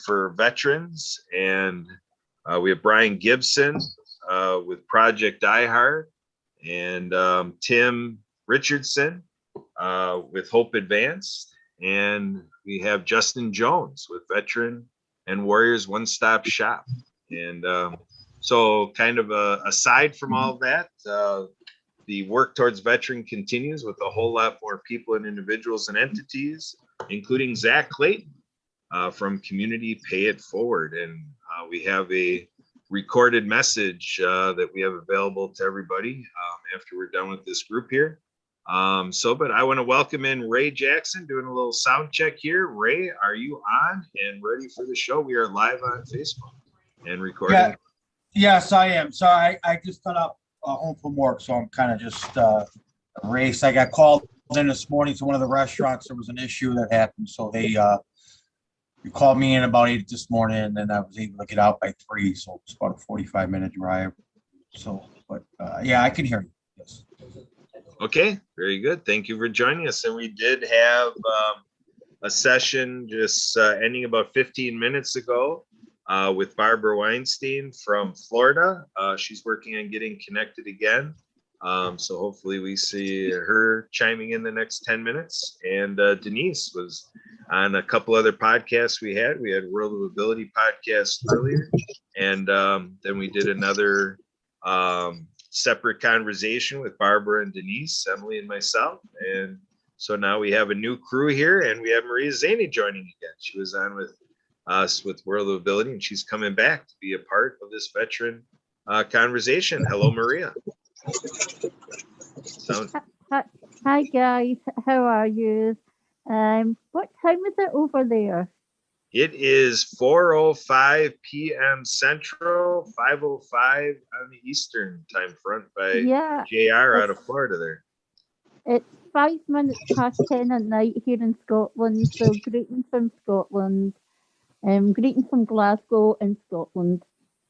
for veterans, and we have Brian Gibson with Project iHeart, and Tim Richardson with Hope Advanced, and we have Justin Jones with Veteran and Warriors One Stop Shop. And so kind of aside from all of that, the work towards veteran continues with a whole lot more people and individuals and entities, including Zach Clayton from Community Pay It Forward. And we have a recorded message that we have available to everybody after we're done with this group here. But I want to welcome in Ray Jackson, doing a little sound check here. Ray, are you on and ready for the show? We are live on Facebook and recording. Yeah. Yes, I am. So I just got up home from work, so I'm kind of just raced. I got called in this morning to one of the restaurants. There was an issue that happened, so they called me in about 8 this morning, and then I was able to get out by 3. So it's about a 45-minute drive. So, but yeah, I can hear you. Yes. Okay, very good. Thank you for joining us. And we did have a session just ending about 15 minutes ago with Barbara Weinstein from Florida. She's working on getting connected again. So hopefully we see her chiming in the next 10 minutes. And Denise was on a couple other podcasts we had. We had World of Ability podcast earlier. And then we did another separate conversation with Barbara and Denise, Emily and myself. And so now we have a new crew here, and we have Maria Zaney joining again. She was on with us with World of Ability, and she's coming back to be a part of this veteran conversation. Hello, Maria. Hi guys, how are you? What time is it over there? It is 4:05 p.m. Central, 5:05 on the Eastern time front by JR out of Florida there. It's 5 minutes past 10 at night here in Scotland, so greetings from Scotland. Greetings from Glasgow in Scotland.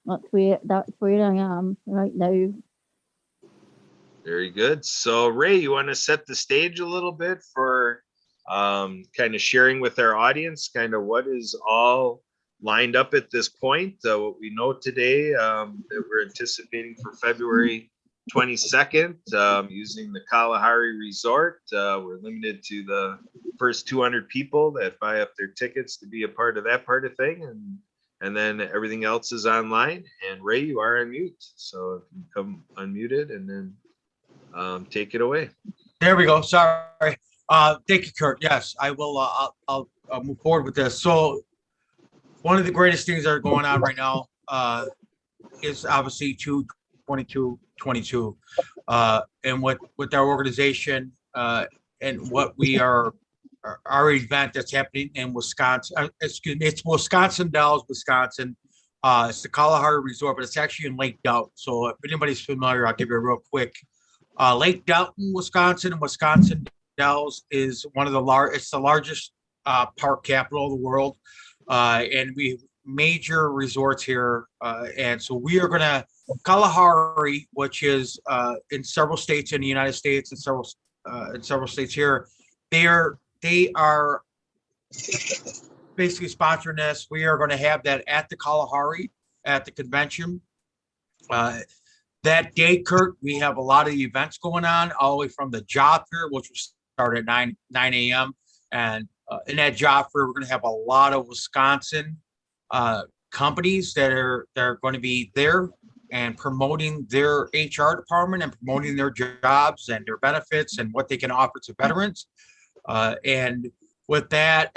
That's where I am right now. Very good. So Ray, you want to set the stage a little bit for kind of sharing with our audience kind of what is all lined up at this point, what we know today that we're anticipating for February 22nd using the Kalahari Resort. We're limited to the first 200 people that buy up their tickets to be a part of that part of thing, and then everything else is online. And Ray, you are on mute, so if you come unmuted and then take it away. There we go. Sorry. Thank you, Kurt. Yes, I will. I'll move forward with this. So, one of the greatest things that are going on right now is obviously 2222, and with our organization and what we are, our event that's happening in Wisconsin. Excuse me, it's Wisconsin Dells, Wisconsin. It's the Kalahari Resort, but it's actually in Lake Delton. So, if anybody's familiar, I'll give you a real quick. Lake Delton, Wisconsin, and Wisconsin Dells is one of the it's the largest park capital of the world, and we have major resorts here. And so we are going to Kalahari, which is in several states in the United States and several states here. They are basically sponsoring this. We are going to have that at the Kalahari at the convention. That day, Kurt, we have a lot of events going on, all the way from the job fair, which will start at 9 a.m. And in that job fair, we're going to have a lot of Wisconsin companies that are going to be there and promoting their HR department and promoting their jobs and their benefits and what they can offer to veterans. And with that,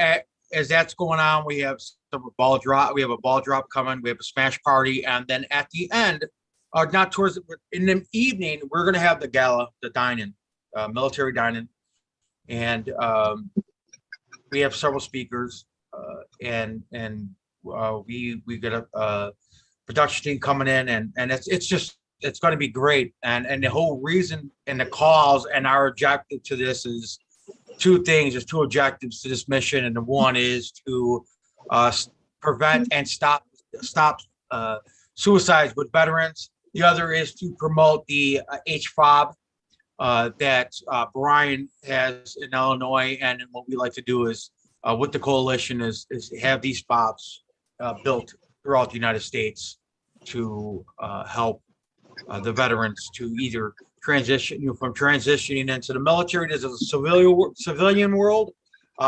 as that's going on, we have some ball drop. We have a ball drop coming. We have a smash party, and then at the end. Not towards in the evening, we're going to have the gala, the dining, military dining, and we have several speakers, and we get a production team coming in, and it's going to be great, and the whole reason and the cause and our objective to this is two things. There's two objectives to this mission, and the one is to prevent and stop suicides with veterans. The other is to promote the HFOB that Brian has in Illinois. And what we like to do is with the coalition is have these FOBs built throughout the United States to help the veterans to either transition from transitioning into the military to the civilian world,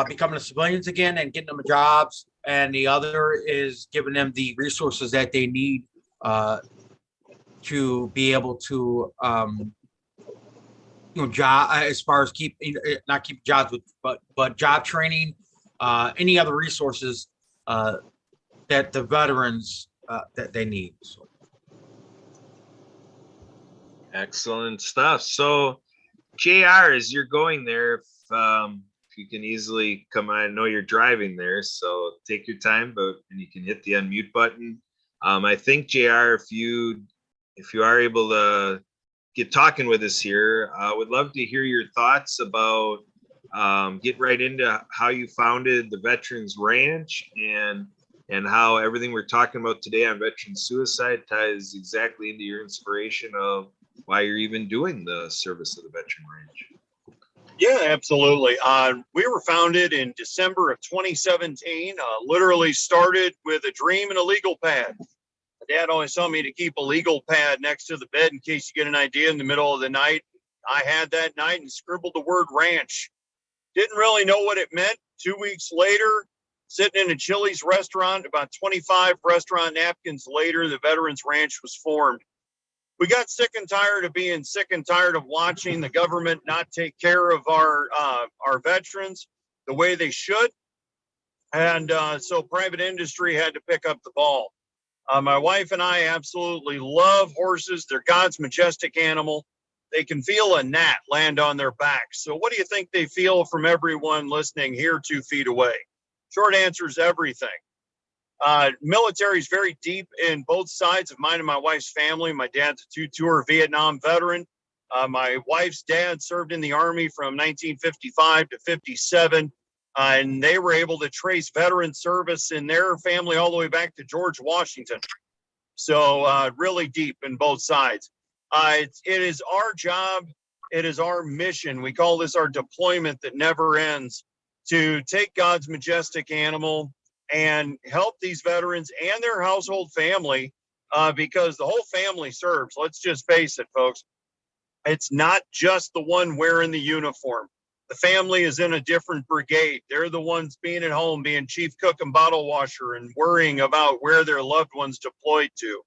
becoming civilians again and getting them jobs. And the other is giving them the resources that they need to be able to job as far as not keep jobs, but job training, any other resources that the veterans that they need. So. Excellent stuff. So, JR, as you're going there, if you can easily come on, I know you're driving there, so take your time, and you can hit the unmute button. I think, JR, if you are able to get talking with us here, I would love to hear your thoughts about get right into how you founded the Veterans Ranch and how everything we're talking about today on veteran suicide ties exactly into your inspiration of why you're even doing the service of the Veteran Ranch. Yeah, absolutely. We were founded in December of 2017, literally started with a dream and a legal pad. My dad always told me to keep a legal pad next to the bed in case you get an idea in the middle of the night. I had that night and scribbled the word ranch. Didn't really know what it meant. 2 weeks later, sitting in a Chili's restaurant, about 25 restaurant napkins later, the Veterans Ranch was formed. We got sick and tired of being sick and tired of watching the government not take care of our veterans the way they should. And so private industry had to pick up the ball. My wife and I absolutely love horses. They're God's majestic animal. They can feel a gnat land on their back. So what do you think they feel from everyone listening here 2 feet away? Short answer is everything. Military is very deep in both sides of mine and my wife's family. My dad's a 2-tour Vietnam veteran. My wife's dad served in the Army from 1955 to 57. And they were able to trace veteran service in their family all the way back to George Washington. So really deep in both sides. It is our job. It is our mission. We call this our deployment that never ends, to take God's majestic animal and help these veterans and their household family, because the whole family serves. Let's just face it, folks. It's not just the one wearing the uniform. The family is in a different brigade. They're the ones being at home, being chief cook and bottle washer and worrying about where their loved ones deployed to.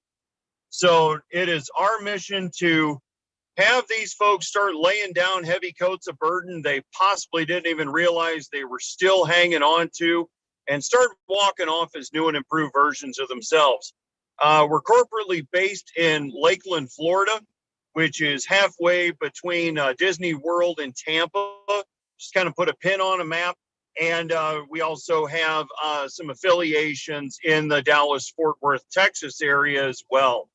So it is our mission to have these folks start laying down heavy coats of burden they possibly didn't even realize they were still hanging on to, and start walking off as new and improved versions of themselves. We're corporately based in Lakeland, Florida, which is halfway between Disney World and Tampa. Just kind of put a pin on a map. And we also have some affiliations in the Dallas-Fort Worth, Texas area as well.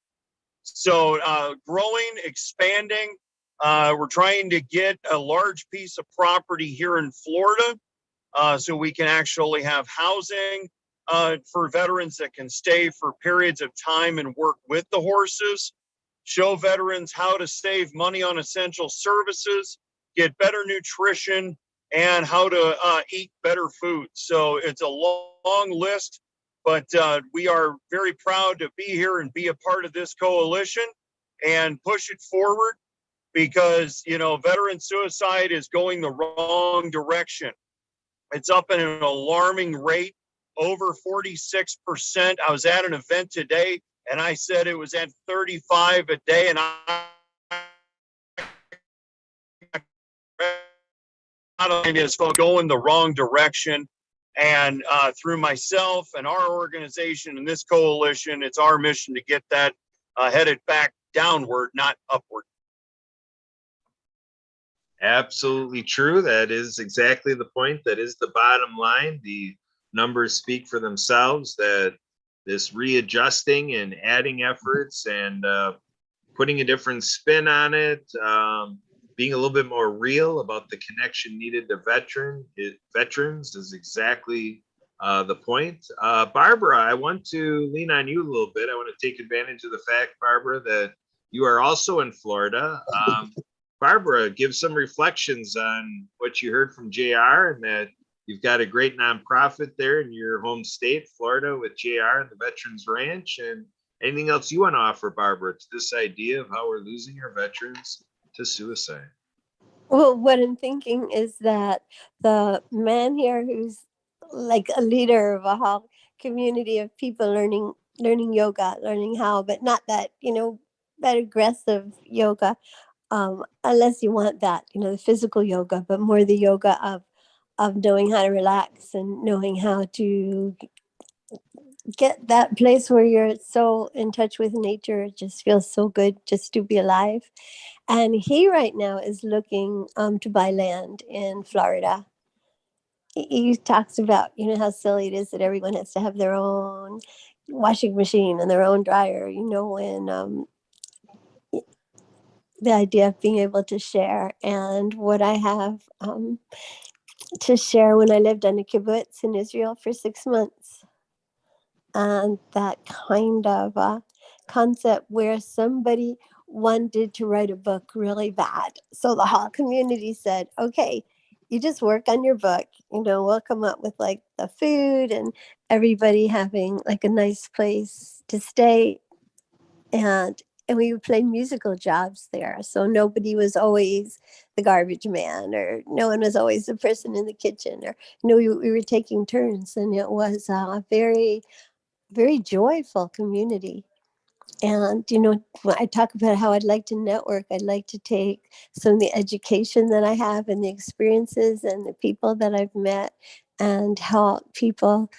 So growing, expanding. We're trying to get a large piece of property here in Florida so we can actually have housing for veterans that can stay for periods of time and work with the horses, show veterans how to save money on essential services, get better nutrition, and how to eat better food. So it's a long list, but we are very proud to be here and be a part of this coalition and push it forward, because, you know, veteran suicide is going the wrong direction. It's up at an alarming rate, over 46%. I was at an event today and I said it was at 35 a day, and it's going the wrong direction. And through myself and our organization and this coalition, it's our mission to get that headed back downward, not upward. Absolutely true. That is exactly the point. That is the bottom line. The numbers speak for themselves, that this readjusting and adding efforts and putting a different spin on it, being a little bit more real about the connection needed to veterans is exactly the point. Barbara, I want to lean on you a little bit. I want to take advantage of the fact, Barbara, that you are also in Florida. Barbara, give some reflections on what you heard from JR, and that you've got a great nonprofit there in your home state, Florida, with JR and the Veterans Ranch. And anything else you want to offer, Barbara, to this idea of how we're losing our veterans to suicide? Well, what I'm thinking is that the man here who's like a leader of a whole community of people learning yoga, learning how, but not that, that aggressive yoga, unless you want that, the physical yoga, but more the yoga of knowing how to relax and knowing how to get that place where you're so in touch with nature. It just feels so good just to be alive. And he right now is looking to buy land in Florida. He talks about, how silly it is that everyone has to have their own washing machine and their own dryer, and the idea of being able to share. And what I have to share when I lived on a kibbutz in Israel for 6 months. And that kind of concept where somebody wanted to write a book really bad. So the whole community said, okay, you just work on your book, we'll come up with like the food and everybody having like a nice place to stay. And we would play musical jobs there. So nobody was always the garbage man, or no one was always the person in the kitchen, or, we were taking turns, and it was a very, very joyful community. And, when I talk about how I'd like to network, I'd like to take some of the education that I have and the experiences and the people that I've met and help people,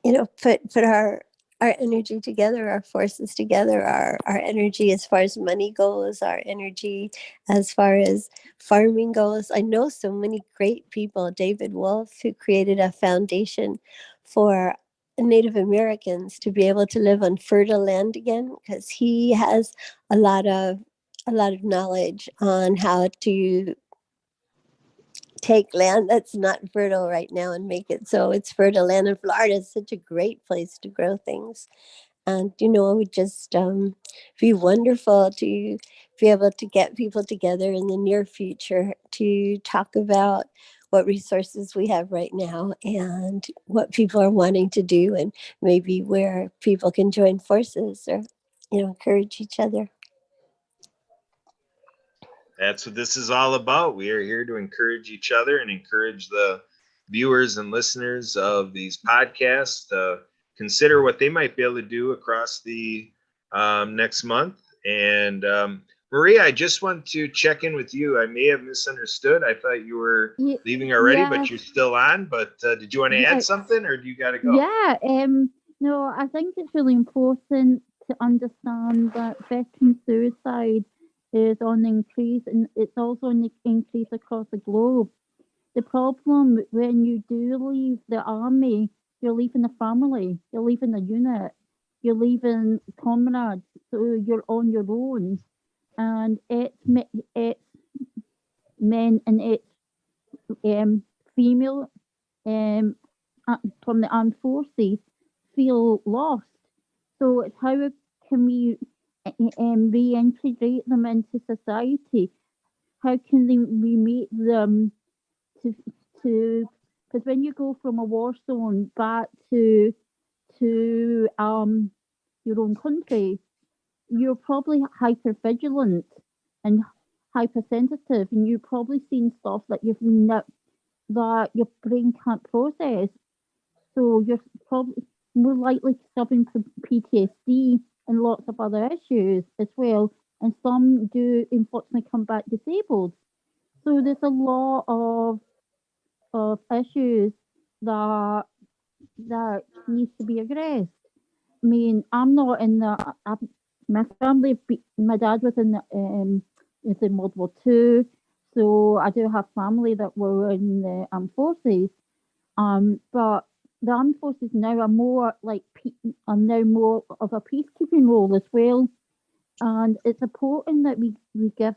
put our energy together, our forces together, our energy as far as money goes, our energy as far as farming goes. I know so many great people, David Wolf, who created a foundation for Native Americans to be able to live on fertile land again, because he has a lot of knowledge on how to take land that's not fertile right now and make it so it's fertile land. And Florida is such a great place to grow things. And, it would just be wonderful to be able to get people together in the near future to talk about what resources we have right now and what people are wanting to do, and maybe where people can join forces or, encourage each other. That's what this is all about. We are here to encourage each other and encourage the viewers and listeners of these podcasts to consider what they might be able to do across the next month. And Maria, I just want to check in with you. I may have misunderstood. I thought you were leaving already, but you're still on. But did you want to add something, or do you got to go? Yeah, no, I think it's really important to understand that veteran suicide is on the increase, and it's also on the increase across the globe. The problem when you do leave the army, you're leaving the family, you're leaving the unit, you're leaving comrades, so you're on your own. And it's men and it's female from the armed forces feel lost. So it's how can we reintegrate them into society? How can we make them to because when you go from a war zone back to your own country, you're probably hyper vigilant and hypersensitive, and you've probably seen stuff that that your brain can't process. So you're probably more likely to suffer from PTSD and lots of other issues as well. And some do unfortunately come back disabled. So there's a lot of issues that needs to be addressed. I mean, I'm not in my family. My dad was in World War II, so I do have family that were in the armed forces. But the armed forces now are more like more of a peacekeeping role as well, and it's important that we give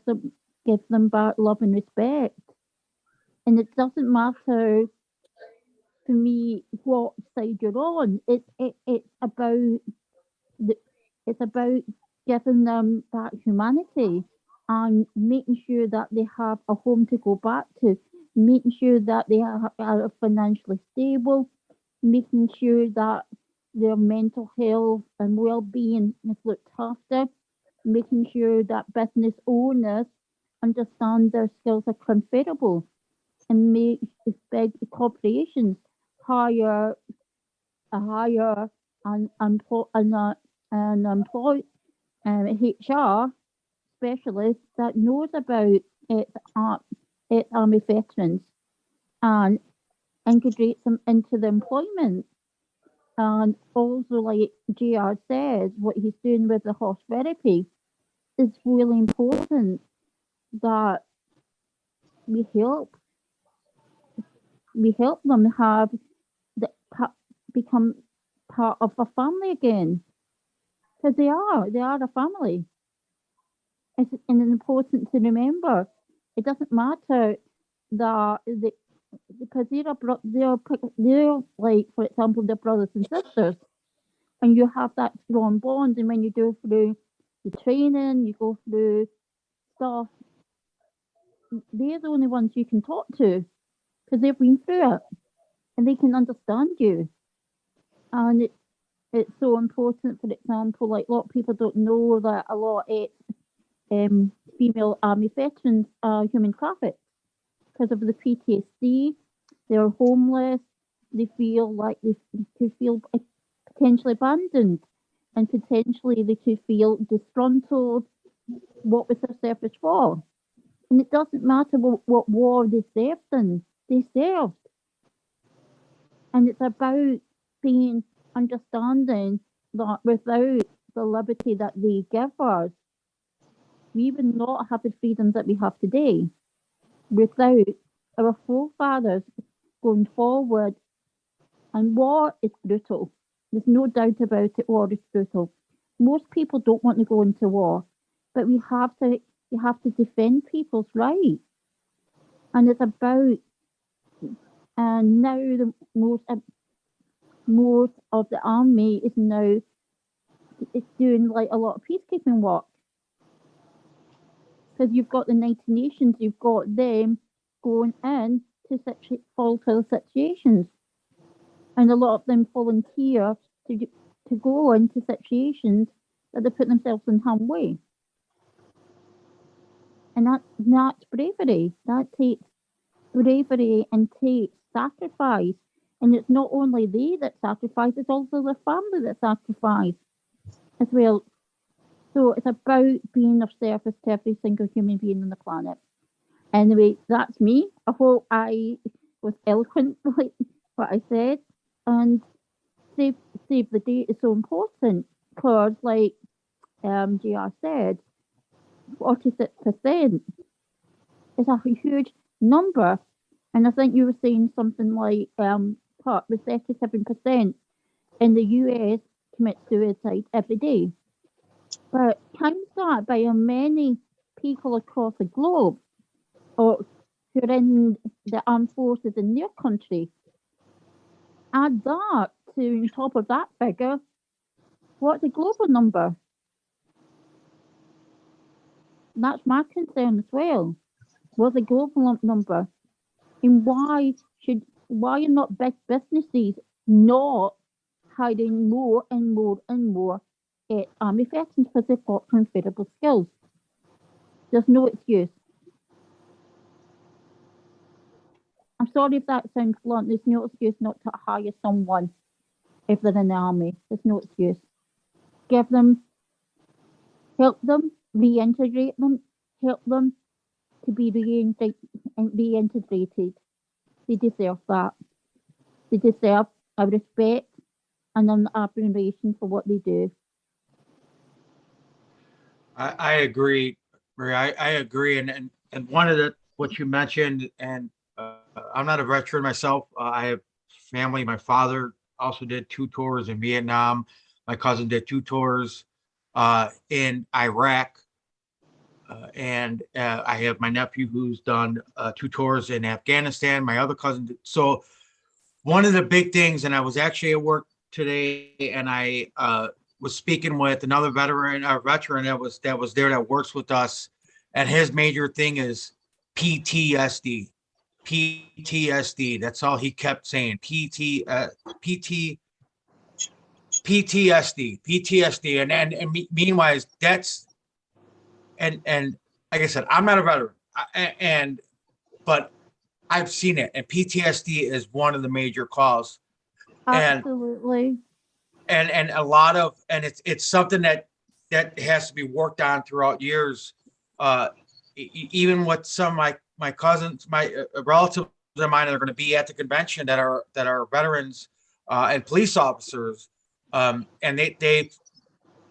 them back love and respect. And it doesn't matter to me what side you're on. It's about giving them back humanity and making sure that they have a home to go back to. making sure that they are financially stable, making sure that their mental health and well-being is looked after, making sure that business owners understand their skills are transferable, and make big corporations hire an employ HR specialist that knows about its army veterans and integrates them into the employment. And also, like JR says, what he's doing with the horse therapy is really important, that we help them have become part of a family again, because they are a family. And it's important to remember, it doesn't matter that because they're like, for example, they're brothers and sisters, and you have that strong bond. And when you go through the training, you go through stuff, they're the only ones you can talk to, because they've been through it and they can understand you. And it's so important. For example, like, a lot of people don't know that a lot of female army veterans are human trafficked because of the PTSD. They're homeless. They feel like they could feel potentially abandoned, and potentially they could feel disgruntled. What was their service for? And it doesn't matter what war they served in. They served. And it's about being understanding that without the liberty that they give us, we would not have the freedoms that we have today. Without our forefathers going forward. And war is brutal. There's no doubt about it, war is brutal. Most people don't want to go into war, but you have to defend people's rights. And it's about, and now the most of the army is now doing like a lot of peacekeeping work. Because you've got the United Nations, you've got them going in to such volatile situations. And a lot of them volunteer to go into situations that they put themselves in harm's way. And that's bravery. That takes bravery and takes sacrifice. And it's not only they that sacrifice, it's also their family that sacrifice as well. So it's about being of service to every single human being on the planet. Anyway, that's me. I hope I was eloquent like what I said. And save the date is so important, because like GR said, 46% is a huge number. And I think you were saying something like with 37% in the US commit suicide every day. But times that by how many people across the globe or who are in the armed forces in their country, add that to on top of that figure, what's the global number? That's my concern as well. What's the global number? And why are not big businesses not hiring more and more and more army veterans, because they've got transferable skills? There's no excuse. I'm sorry if that sounds blunt. There's no excuse not to hire someone if they're in the army. There's no excuse. Help them, reintegrate them, help them to be reintegrated. They deserve that. They deserve our respect and an admiration for what they do. I agree, Maria. I agree. And one of what you mentioned, and I'm not a veteran myself. I have family. My father also did 2 tours in Vietnam. My cousin did 2 tours in Iraq. And I have my nephew who's done 2 tours in Afghanistan. My other cousin did. So one of the big things, and I was actually at work today, and I was speaking with another veteran that was there that works with us, and his major thing is PTSD. PTSD. That's all he kept saying. PTSD. Meanwhile, that's, and like I said, I'm not a veteran, but I've seen it, and PTSD is one of the major causes. And Absolutely. and a lot of, and it's something that has to be worked on throughout years. Even with some of my cousins, my relatives of mine that are going to be at the convention that are veterans and police officers, and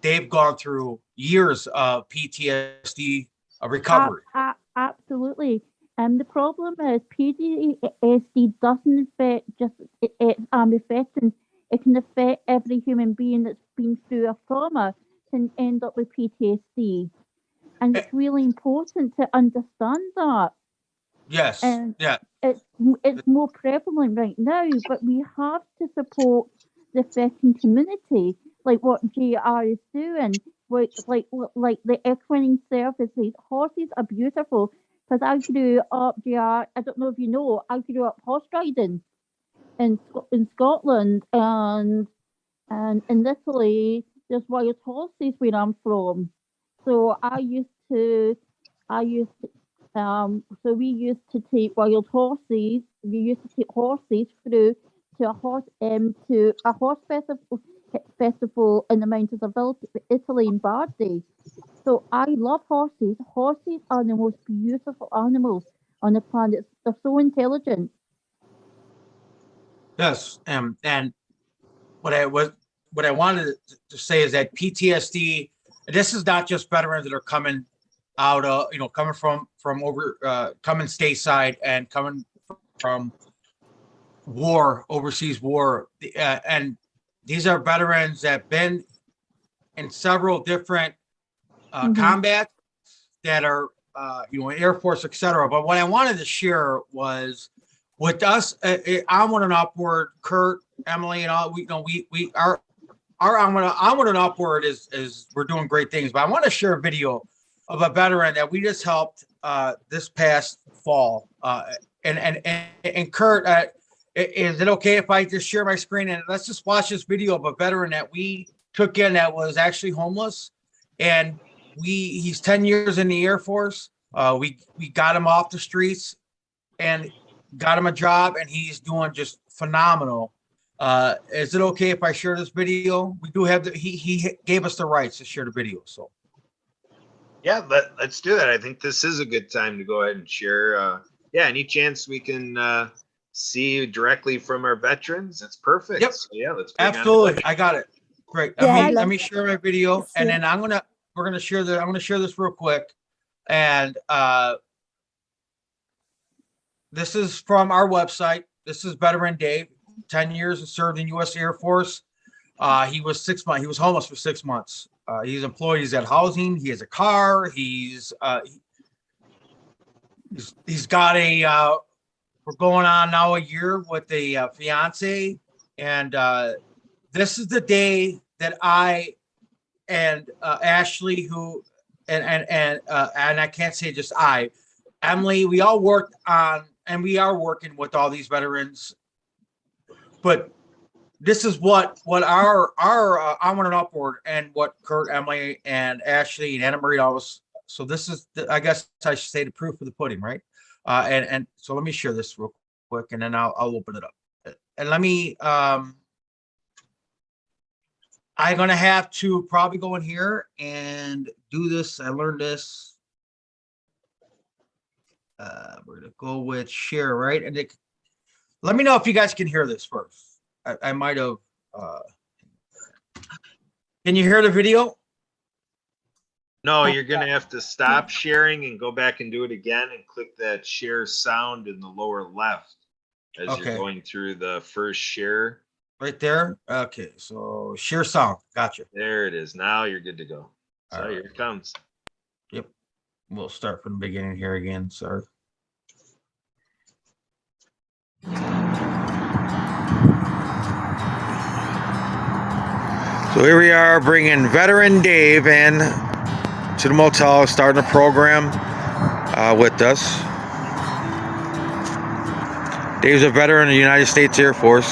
they've gone through years of PTSD recovery. Absolutely. And the problem is PTSD doesn't affect just affecting. It can affect every human being that's been through a trauma can end up with PTSD, and it's really important to understand that. Yes. And yeah. It's more prevalent right now, but we have to support the veteran community, like what JR is doing, like the equine services. Horses are beautiful, because I grew up, JR, I don't know if you know, I grew up horse riding in Scotland, and in Italy there's wild horses where I'm from. So so we used to take wild horses. We used to take horses through to a horse festival in the mountains of Italy in Bardi. So I love horses. Horses are the most beautiful animals on the planet. They're so intelligent. Yes. And what I wanted to say is that PTSD. This is not just veterans that are coming out of, coming from coming stateside and coming from overseas war, and these are veterans that have been in several different combat that are Air Force, etc. But what I wanted to share was with us, Onward and Upward, Kurt, Emily, and all. Our Onward and Upward is we're doing great things. But I want to share a video of a veteran that we just helped this past fall. And Kurt, is it okay if I just share my screen and let's just watch this video of a veteran that we took in that was actually homeless, and he's 10 years in the Air Force. We got him off the streets and got him a job, and he's doing just phenomenal. Is it okay if I share this video? We do have he gave us the rights to share the video, so. Yeah, let's do that. I think this is a good time to go ahead and share. Any chance we can see directly from our veterans, it's perfect. Yep. So, yeah, let's bring absolutely. I got it. Great. Yeah, let me share my video, and then I'm gonna share this real quick, and this is from our website. This is Veteran Dave, 10 years and served in U.S. Air Force. He was 6 months. He was homeless for 6 months. He's employed. He's at housing. He has a car. He's got a. We're going on now a year with a fiance, and this is the day that I and Ashley, who and I can't say just Emily, we all worked on, and we are working with all these veterans, but this is what our Onward and Upward, and what Kurt, Emily, and Ashley, and Anna Marie always. So this is, I guess I should say, the proof of the pudding, right? And so let me share this real quick, and then I'll open it up. And let me. I'm gonna have to probably go in here and do this. I learned this. We're gonna go with share, right? And let me know if you guys can hear this first. I might have. Can you hear the video? No, you're gonna have to stop sharing and go back and do it again, and click that share sound in the lower left as you're going through the first share. Right there. Okay, so share sound. Gotcha. There it is. Now you're good to go. So here it comes. Yep. We'll start from the beginning here again. Sorry. So here we are, bringing Veteran Dave in to the motel, starting the program with us. Dave's a veteran of the United States Air Force.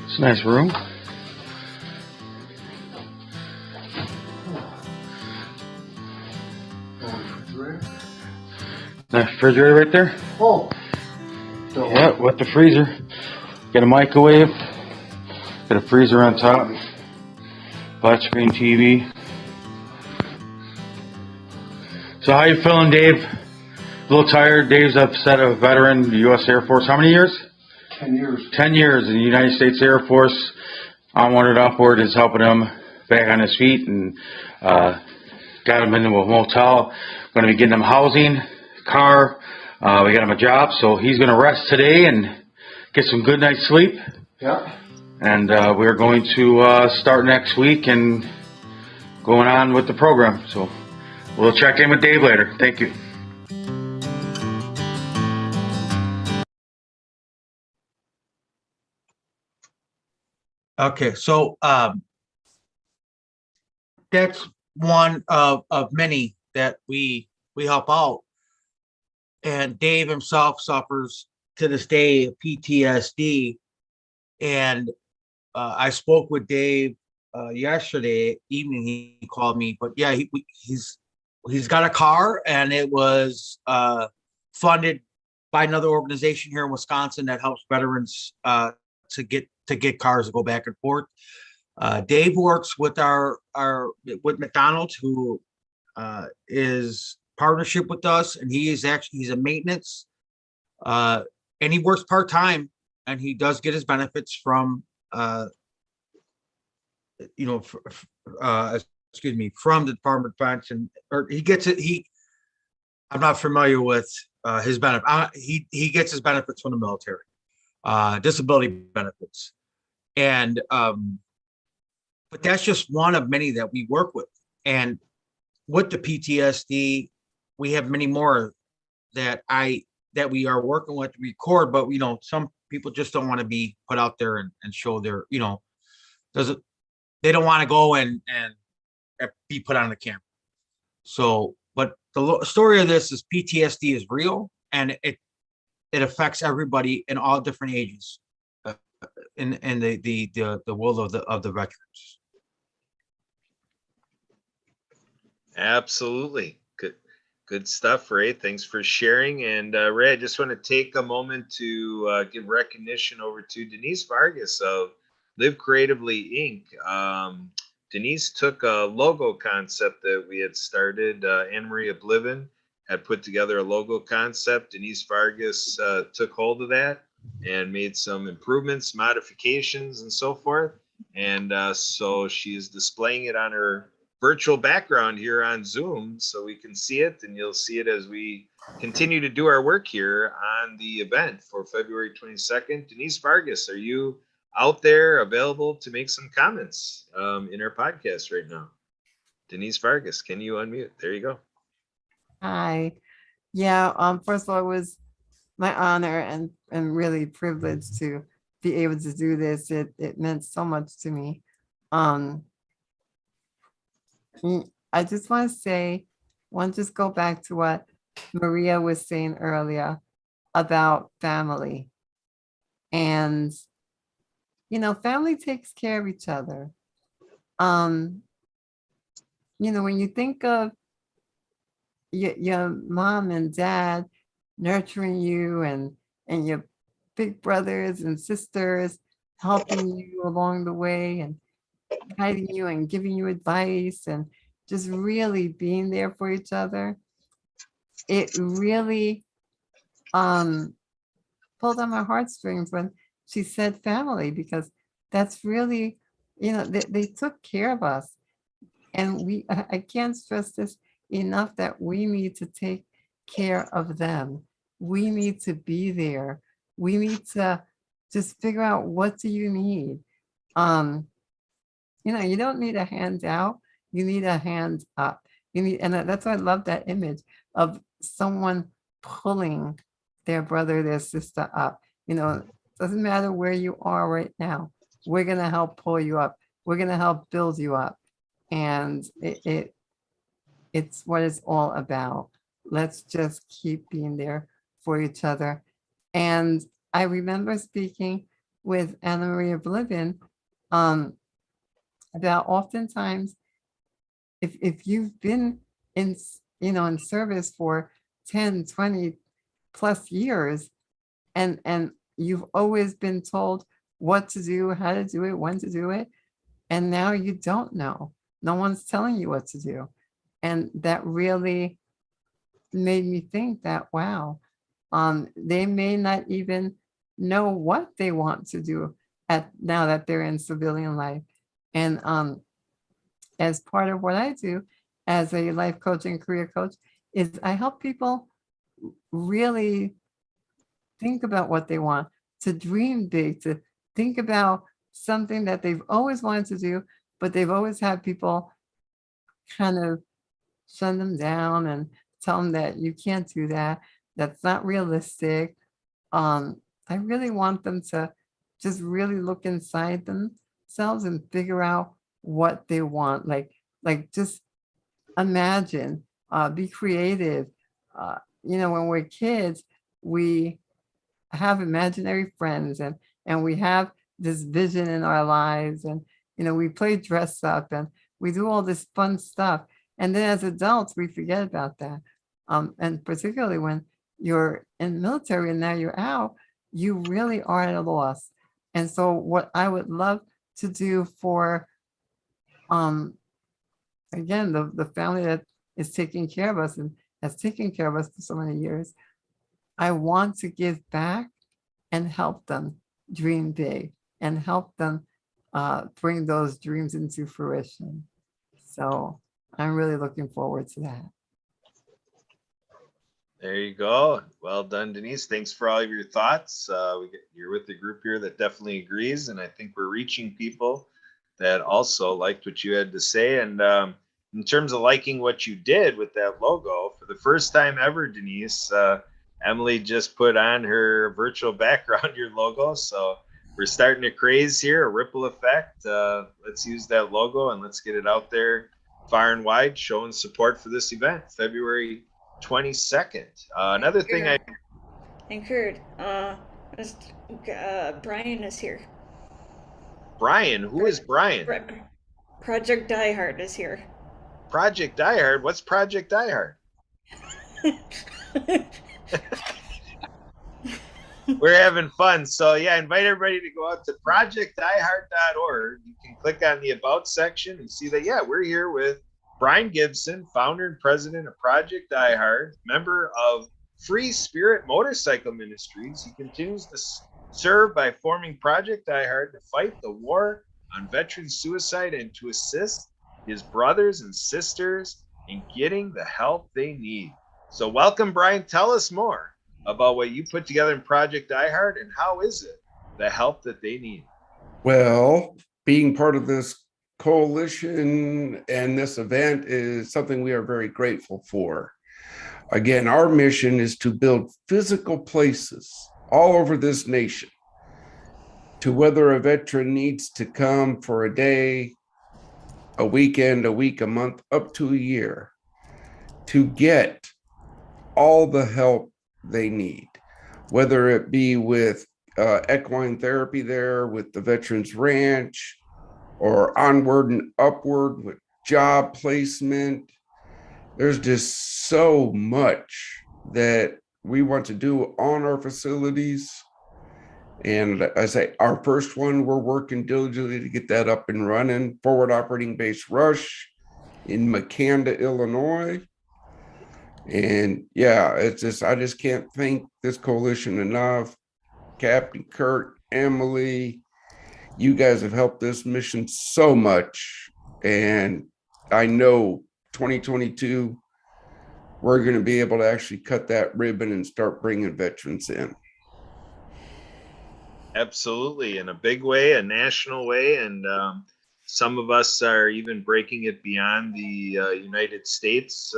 It's a nice room. Nice refrigerator right there. Oh. Yeah, with the freezer. Got a microwave. Got a freezer on top. Flat screen TV. So how you feeling, Dave? A little tired. Dave's upset, a veteran, the U.S. Air Force. How many years? 10 years. 10 years in the United States Air Force. Onward and upward is helping him back on his feet, and got him into a motel. Going to be getting him housing, car. We got him a job, so he's going to rest today and get some good night's sleep. Yeah. And we're going to start next week and going on with the program. So we'll check in with Dave later. Thank you. Okay, so that's one of many that we help out. And Dave himself suffers to this day of PTSD. And I spoke with Dave yesterday evening. He called me, but yeah, he's got a car, and it was funded by another organization here in Wisconsin that helps veterans to get cars to go back and forth. Dave works with with McDonald's, who is partnership with us, and he's a maintenance, and he works part-time, and he does get his benefits from from the Department of Defense, or he gets it. I'm not familiar with his benefit. He gets his benefits from the military, disability benefits, and but that's just one of many that we work with. And with the PTSD, we have many more that we are working with to record, but some people just don't want to be put out there and show their, they don't want to go and be put on the camera. So, but the story of this is PTSD is real, and it affects everybody in all different ages in the world of the veterans. Absolutely. Good stuff, Ray. Thanks for sharing. And Ray, I just want to take a moment to give recognition over to Denise Vargas of Live Creatively Inc. Denise took a logo concept that we had started. Anne Marie Oblivion had put together a logo concept. Denise Vargas took hold of that and made some improvements, modifications, and so forth. And so she is displaying it on her virtual background here on Zoom, so we can see it, and you'll see it as we continue to do our work here on the event for February 22nd. Denise Vargas, are you out there available to make some comments in our podcast right now? Denise Vargas, can you unmute? There you go. Hi. Yeah, first of all, it was my honor and really privileged to be able to do this. It meant so much to me. I just want to just go back to what Maria was saying earlier about family. And, family takes care of each other. When you think of your mom and dad nurturing you and your big brothers and sisters helping you along the way and guiding you and giving you advice and just really being there for each other, it really pulled on my heartstrings when she said family, because that's really, they took care of us. And I can't stress this enough, that we need to take care of them. We need to be there. We need to just figure out, what do you need? You don't need a handout, you need a hand up. And that's why I love that image of someone pulling their brother, their sister up. You know, doesn't matter where you are right now. We're going to help pull you up. We're going to help build you up. And it's what it's all about. Let's just keep being there for each other. And I remember speaking with Anna Maria Bliven about oftentimes if you've been in, you know, in service for 10, 20 plus years, and you've always been told what to do, how to do it, when to do it, and now you don't know. No one's telling you what to do. And that really made me think that, wow, they may not even know what they want to do at now that they're in civilian life. And as part of what I do as a life coach and career coach is I help people really think about what they want, to dream big, to think about something that they've always wanted to do, but they've always had people kind of shut them down and tell them that you can't do that. That's not realistic. I really want them to just really look inside themselves and figure out what they want. Like just imagine, be creative. You know, when we're kids, we have imaginary friends and we have this vision in our lives, and you know, we play dress up and we do all this fun stuff. And then as adults, we forget about that. And particularly when you're in the military and now you're out, you really are at a loss. And so what I would love to do for, again, the family that is taking care of us and has taken care of us for so many years, I want to give back and help them dream big and help them bring those dreams into fruition. So I'm really looking forward to that. There you go. Well done, Denise. Thanks for all of your thoughts. You're with the group here that definitely agrees, and I think we're reaching people that also liked what you had to say. And in terms of liking what you did with that logo, for the first time ever, Denise, Emily just put on her virtual background your logo. So we're starting a craze here, a ripple effect. Let's use that logo and let's get it out there far and wide, showing support for this event, February 22nd. Another thing And Kurt, Brian is here. Brian, who is Brian? Project Die Hard is here. Project Die Hard? What's Project Die Hard? We're having fun. So yeah, invite everybody to go out to projectdiehard.org. You can click on the About section and see that, yeah, we're here with Brian Gibson, founder and president of Project Die Hard, member of Free Spirit Motorcycle Ministries. He continues to serve by forming Project Die Hard to fight the war on veteran suicide and to assist his brothers and sisters in getting the help they need. So welcome, Brian. Tell us more about what you put together in Project Die Hard and how is it the help that they need? Well, being part of this coalition and this event is something we are very grateful for. Again, our mission is to build physical places all over this nation to whether a veteran needs to come for a day, a weekend, a week, a month, up to a year, to get all the help they need, whether it be with equine therapy there with the Veterans Ranch, or onward and upward with job placement. There's just so much that we want to do on our facilities. And I say our first one, we're working diligently to get that up and running. Forward Operating Base Rush in Makanda, Illinois. And yeah, it's just, I just can't thank this coalition enough. Captain Kurt, Emily, you guys have helped this mission so much. And I know 2022, we're going to be able to actually cut that ribbon and start bringing veterans in. Absolutely, in a big way, a national way. And some of us are even breaking it beyond the United States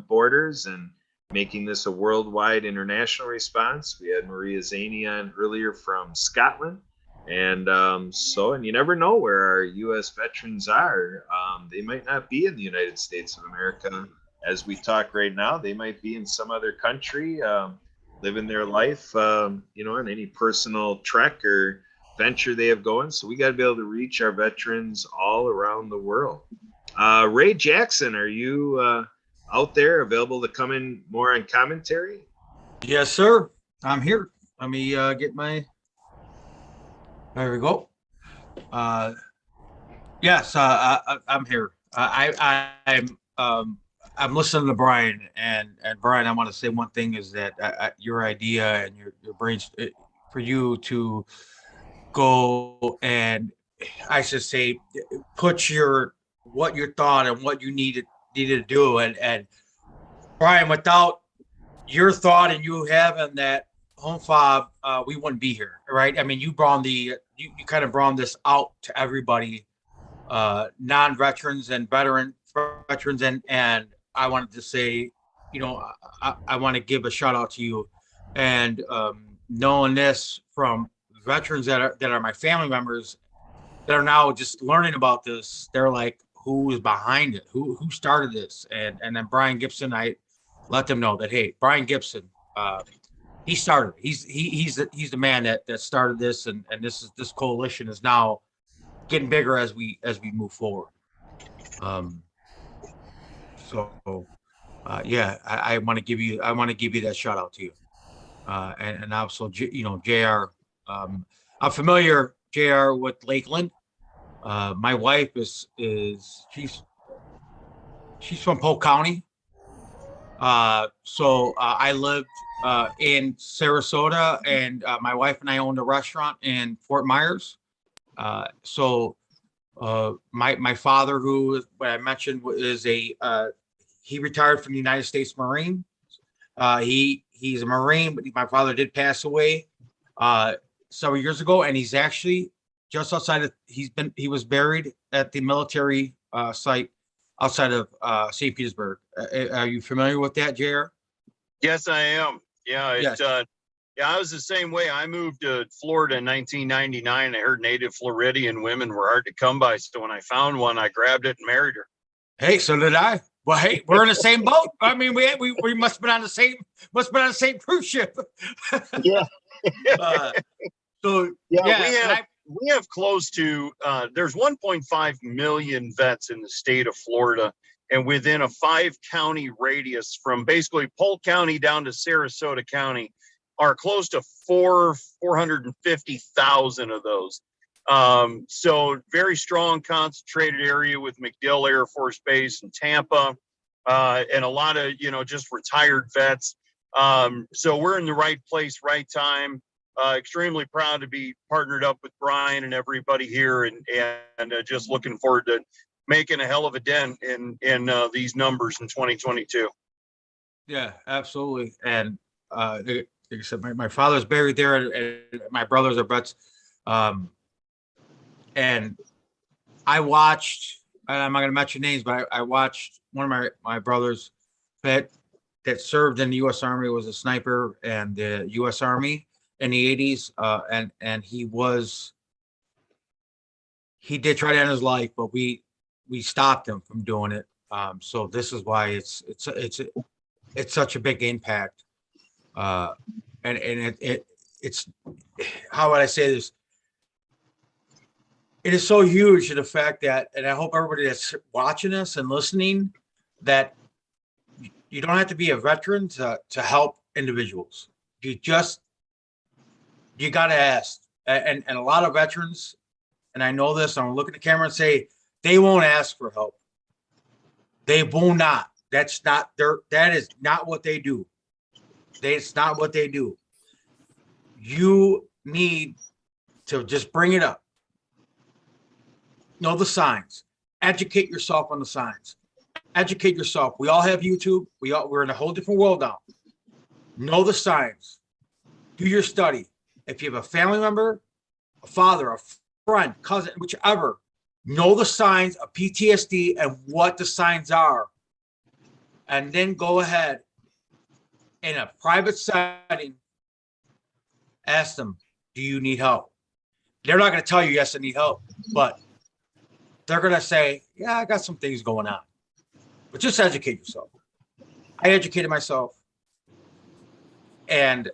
borders. And making this a worldwide international response. We had Maria Zaney on earlier from Scotland. And and you never know where our U.S. veterans are. They might not be in the United States of America as we talk right now. They might be in some other country, living their life, on any personal trek or venture they have going. So we got to be able to reach our veterans all around the world. Ray Jackson, are you out there available to come in more on commentary? Yes, sir. I'm here. Let me get my. There we go. Yes, I'm here. I'm listening to Brian, and Brian, I want to say one thing is that your idea and your brains for you to go and I should say put what you thought and what you needed to do, and Brian, without your thought and you having that home fob, we wouldn't be here, right? I mean, you brought you kind of brought this out to everybody, non-veterans and veterans, and I wanted to say, I want to give a shout out to you, and knowing this from veterans that are my family members that are now just learning about this, they're like, who is behind it? Who started this? And then Brian Gibson, I let them know that, hey, Brian Gibson, he started. He's the man that started this, and this coalition is now getting bigger as we move forward. I want to give you that shout out to you, and also JR. I'm familiar, JR, with Lakeland. My wife she's from Polk County. I lived in Sarasota, and my wife and I owned a restaurant in Fort Myers. My father, who what I mentioned is he retired from the United States Marine. He's a Marine, but my father did pass away several years ago, and he's actually just outside of. He was buried at the military site outside of St. Petersburg. Are you familiar with that, JR? Yes, I am. Yeah, Yes. I was the same way. I moved to Florida in 1999. I heard native Floridian women were hard to come by, so when I found one, I grabbed it and married her. Hey, so did I. Well, hey, we're in the same boat. I mean, we must have been on the same cruise ship. Yeah. We we have close to there's 1.5 million vets in the state of Florida, and within a 5-county radius from basically Polk County down to Sarasota County are close to 450,000 of those. So very strong concentrated area with MacDill Air Force Base in Tampa, and a lot of, just retired vets. So we're in the right place, right time. Extremely proud to be partnered up with Brian and everybody here, and just looking forward to making a hell of a dent in these numbers in 2022. Yeah, absolutely. And like I said, my father's buried there, and my brothers are vets. And I watched, and I'm not going to mention names, but I watched one of my brothers that served in the U.S. Army, was a sniper in the U.S. Army in the 80s. And he did try to end his life, but we stopped him from doing it. So this is why it's such a big impact. And it's, how would I say this? It is so huge to the fact that, and I hope everybody that's watching us and listening, that you don't have to be a veteran to help individuals. You got to ask. And a lot of veterans, and I know this, I'm looking at the camera and say, they won't ask for help. They will not. That is not what they do. It's not what they do. You need to just bring it up. Know the signs. Educate yourself on the signs. Educate yourself. We all have YouTube. We're in a whole different world now. Know the signs. Do your study. If you have a family member, a father, a friend, cousin, whichever, know the signs of PTSD and what the signs are. And then go ahead in a private setting, ask them, do you need help? They're not going to tell you, yes, I need help, but they're going to say, yeah, I got some things going on. But just educate yourself. I educated myself, and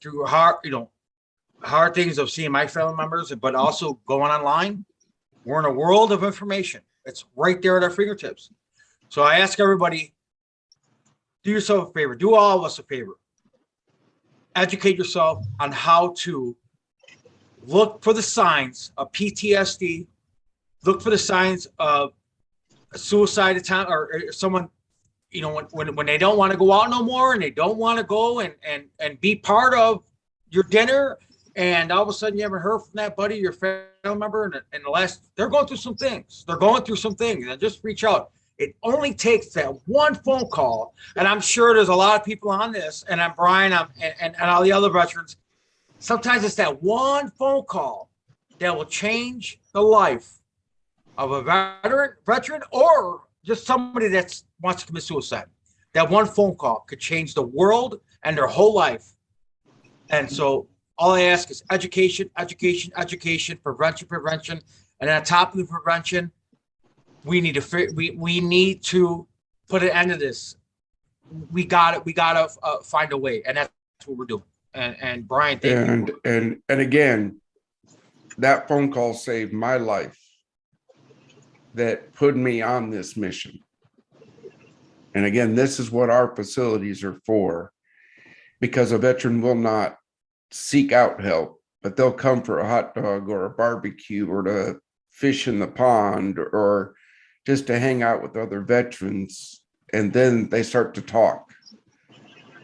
through hard things of seeing my family members, but also going online, we're in a world of information. It's right there at our fingertips. So I ask everybody, do yourself a favor, do all of us a favor. Educate yourself on how to look for the signs of PTSD, look for the signs of a suicide attempt, or someone, when they don't want to go out no more and they don't want to go and be part of your dinner, and all of a sudden you haven't heard from that buddy, your family member, and they're going through some things. And just reach out. It only takes that one phone call, and I'm sure there's a lot of people on this, and I'm Brian, and all the other veterans. Sometimes it's that one phone call that will change the life of a veteran, or just somebody that wants to commit suicide. That one phone call could change the world and their whole life. And so all I ask is education, prevention. And on top of the prevention, we need to put an end to this. We gotta find a way, and that's what we're doing. And Brian, thank you. And again, that phone call saved my life. That put me on this mission. And again, this is what our facilities are for, because a veteran will not seek out help, but they'll come for a hot dog or a barbecue or to fish in the pond or just to hang out with other veterans. And then they start to talk.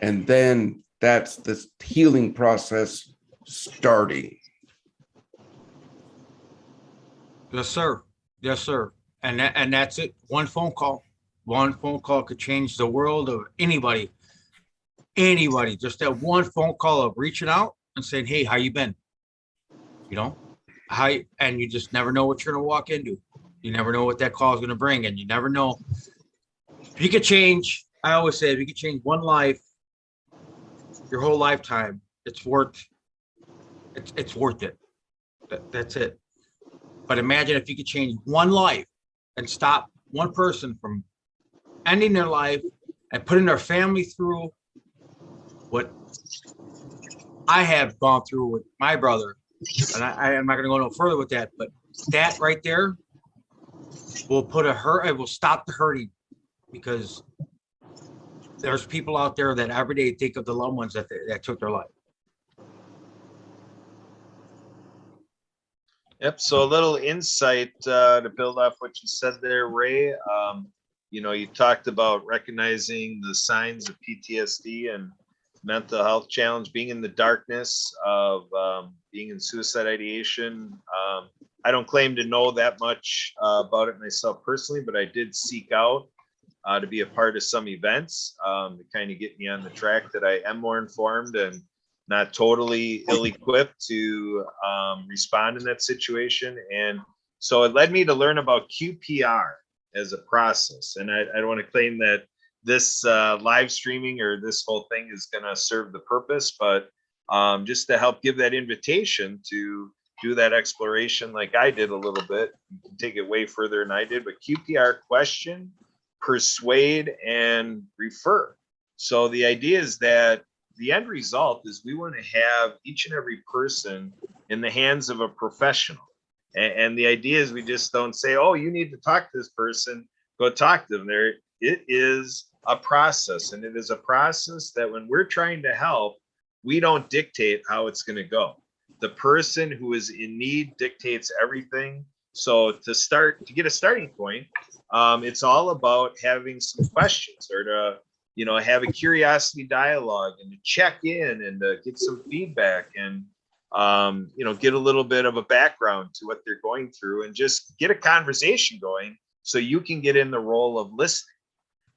And then that's the healing process starting. Yes, sir. Yes, sir. And that's it. One phone call could change the world of anybody. Just that one phone call of reaching out and saying, hey, how you been? And you just never know what you're going to walk into. You never know what that call is going to bring. And you never know. If you could change, I always say, if you could change one life, your whole lifetime, it's worth it. That's it. But imagine if you could change one life and stop one person from ending their life and putting their family through what I have gone through with my brother. And I'm not going to go no further with that, but that right there will it will stop the hurting, because there's people out there that every day think of the loved ones that took their life. Yep. So a little insight to build off what you said there, Ray. You talked about recognizing the signs of PTSD and mental health challenge, being in the darkness of being in suicide ideation. I don't claim to know that much about it myself personally, but I did seek out to be a part of some events to kind of get me on the track that I am more informed and not totally ill-equipped to respond in that situation. And so it led me to learn about QPR as a process. And I don't want to claim that this live streaming or this whole thing is going to serve the purpose, but just to help give that invitation to do that exploration like I did a little bit. You can take it way further than I did, but QPR: question, persuade, and refer. So the idea is that the end result is we want to have each and every person in the hands of a professional. And the idea is we just don't say, oh, you need to talk to this person, go talk to them. It is a process. And it is a process that when we're trying to help, we don't dictate how it's going to go. The person who is in need dictates everything. So to get a starting point, it's all about having some questions, or to have a curiosity dialogue and to check in and to get some feedback and, get a little bit of a background to what they're going through and just get a conversation going so you can get in the role of listening.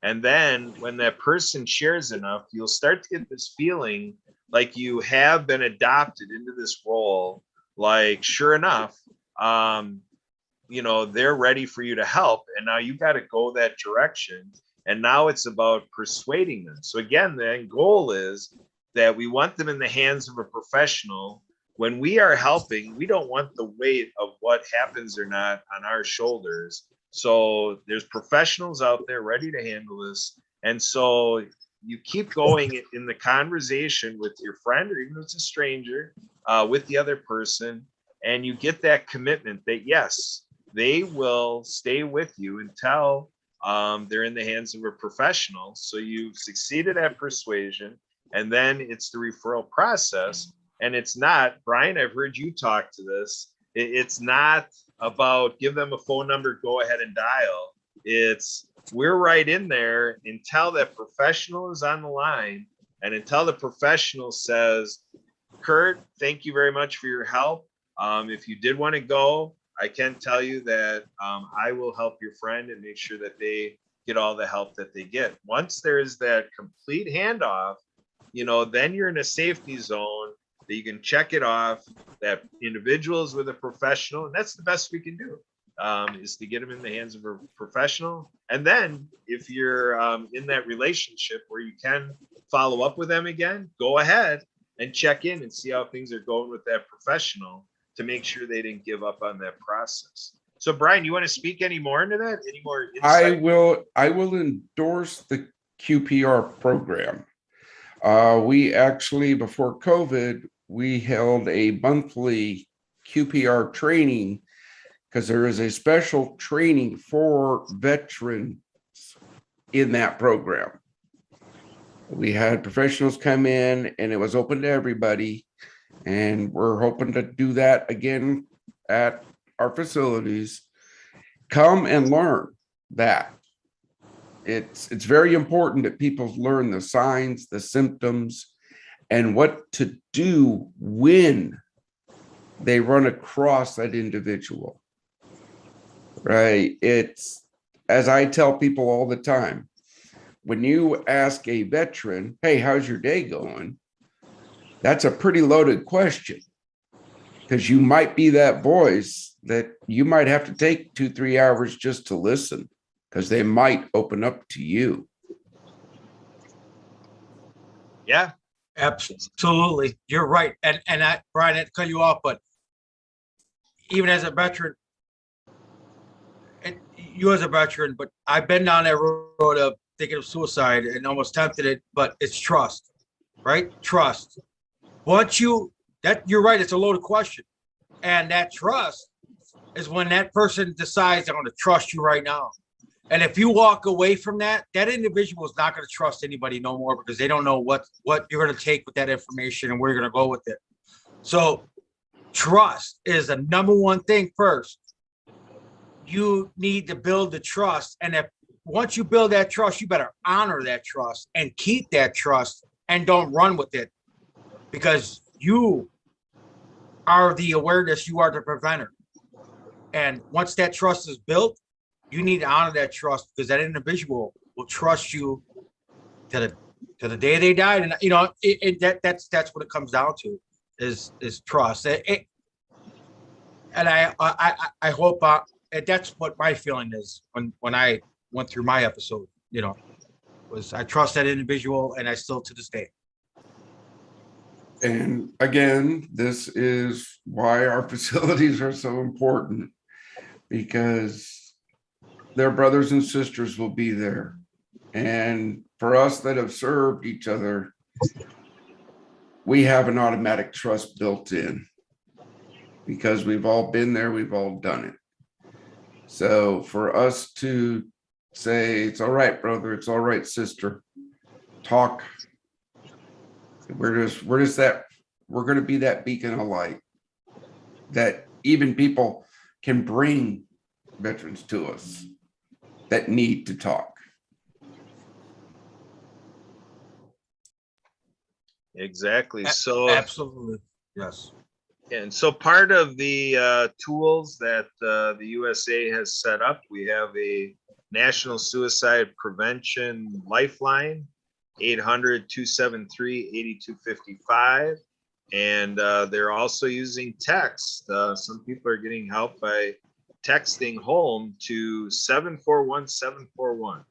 And then when that person shares enough, you'll start to get this feeling like you have been adopted into this role. Like, sure enough, they're ready for you to help. And now you got to go that direction And now it's about persuading them. So again, the end goal is that we want them in the hands of a professional. When we are helping, we don't want the weight of what happens or not on our shoulders. So there's professionals out there ready to handle this. And so you keep going in the conversation with your friend, or even if it's a stranger, with the other person, and you get that commitment that yes, they will stay with you until they're in the hands of a professional. So you've succeeded at persuasion, and then it's the referral process. And it's not, Brian, I've heard you talk to this. It's not about give them a phone number, go ahead and dial. It's we're right in there until that professional is on the line, and until the professional says, Kurt, thank you very much for your help. If you did want to go, I can tell you that I will help your friend and make sure that they get all the help that they get. Once there's that complete handoff, then you're in a safety zone that you can check it off, that individuals with a professional, and that's the best we can do, is to get them in the hands of a professional. And then if you're in that relationship where you can follow up with them again, go ahead and check in and see how things are going with that professional to make sure they didn't give up on that process. So Brian, you want to speak any more into that? Any more insight? I will endorse the QPR program. We actually, before COVID, we held a monthly QPR training because there is a special training for veterans in that program. We had professionals come in and it was open to everybody. And we're hoping to do that again at our facilities. Come and learn that. It's very important that people learn the signs, the symptoms, and what to do when they run across that individual. Right? It's, as I tell people all the time, when you ask a veteran, hey, how's your day going? That's a pretty loaded question, because you might be that voice that you might have to take 2-3 hours just to listen, because they might open up to you. Yeah, Absolutely. You're right. And I, Brian, I had to cut you off, but even as a veteran, and you as a veteran, but I've been down that road of thinking of suicide and almost tempted it, but it's trust, right? Trust. Once you're right, it's a loaded question. And that trust is when that person decides, I'm going to trust you right now. And if you walk away from that, that individual is not going to trust anybody no more, because they don't know what you're going to take with that information and where you're going to go with it. So trust is the number one thing first. You need to build the trust. And if once you build that trust, you better honor that trust and keep that trust and don't run with it, because you are the awareness, you are the preventer. And once that trust is built, you need to honor that trust, because that individual will trust you to the day they died. And that's what it comes down to is trust. And I hope that's what my feeling is when I went through my episode, was I trust that individual, and I still to this day. And again, this is why our facilities are so important, because their brothers and sisters will be there. And for us that have served each other, we have an automatic trust built in, because we've all been there, we've all done it. So for us to say, it's all right, brother, it's all right, sister, talk. We're going to be that beacon of light that even people can bring veterans to us that need to talk. exactly. So Absolutely. Yes. And so part of the tools that the USA has set up, we have a National Suicide Prevention Lifeline, 800-273-8255. And they're also using text. Some people are getting help by texting home to 741-741.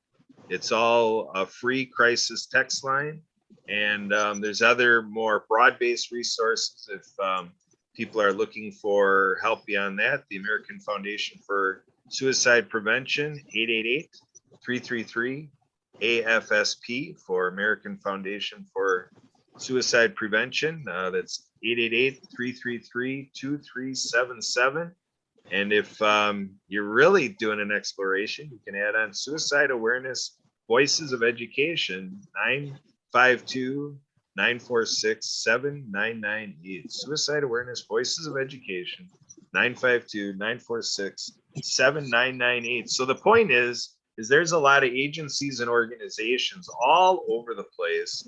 It's all a free crisis text line. And there's other more broad-based resources if people are looking for help beyond that. The American Foundation for Suicide Prevention, 888-333-AFSP for American Foundation for Suicide Prevention. That's 888-333-2377. And if you're really doing an exploration, you can add on Suicide Awareness Voices of Education, 952-946-7998. Suicide Awareness Voices of Education, 952-946-7998. So the point is there's a lot of agencies and organizations all over the place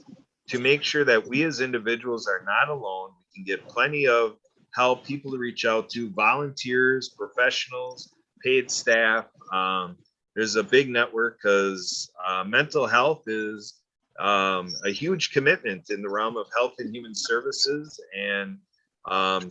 to make sure that we as individuals are not alone. We can get plenty of help, people to reach out to, volunteers, professionals, paid staff. There's a big network because mental health is a huge commitment in the realm of health and human services. And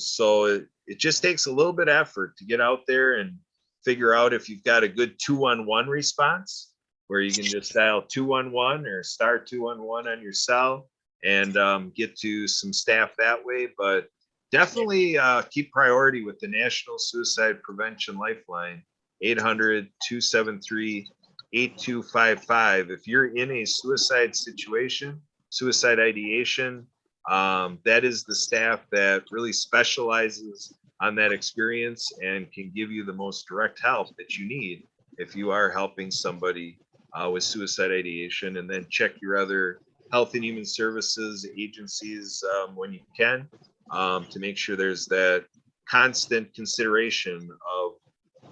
so it just takes a little bit of effort to get out there and figure out if you've got a good 211 response, where you can just dial 211 or star 211 on your cell and get to some staff that way. But definitely keep priority with the National Suicide Prevention Lifeline, 800-273-8255. If you're in a suicide situation, suicide ideation, that is the staff that really specializes on that experience and can give you the most direct help that you need if you are helping somebody with suicide ideation. And then check your other health and human services agencies when you can, to make sure there's that constant consideration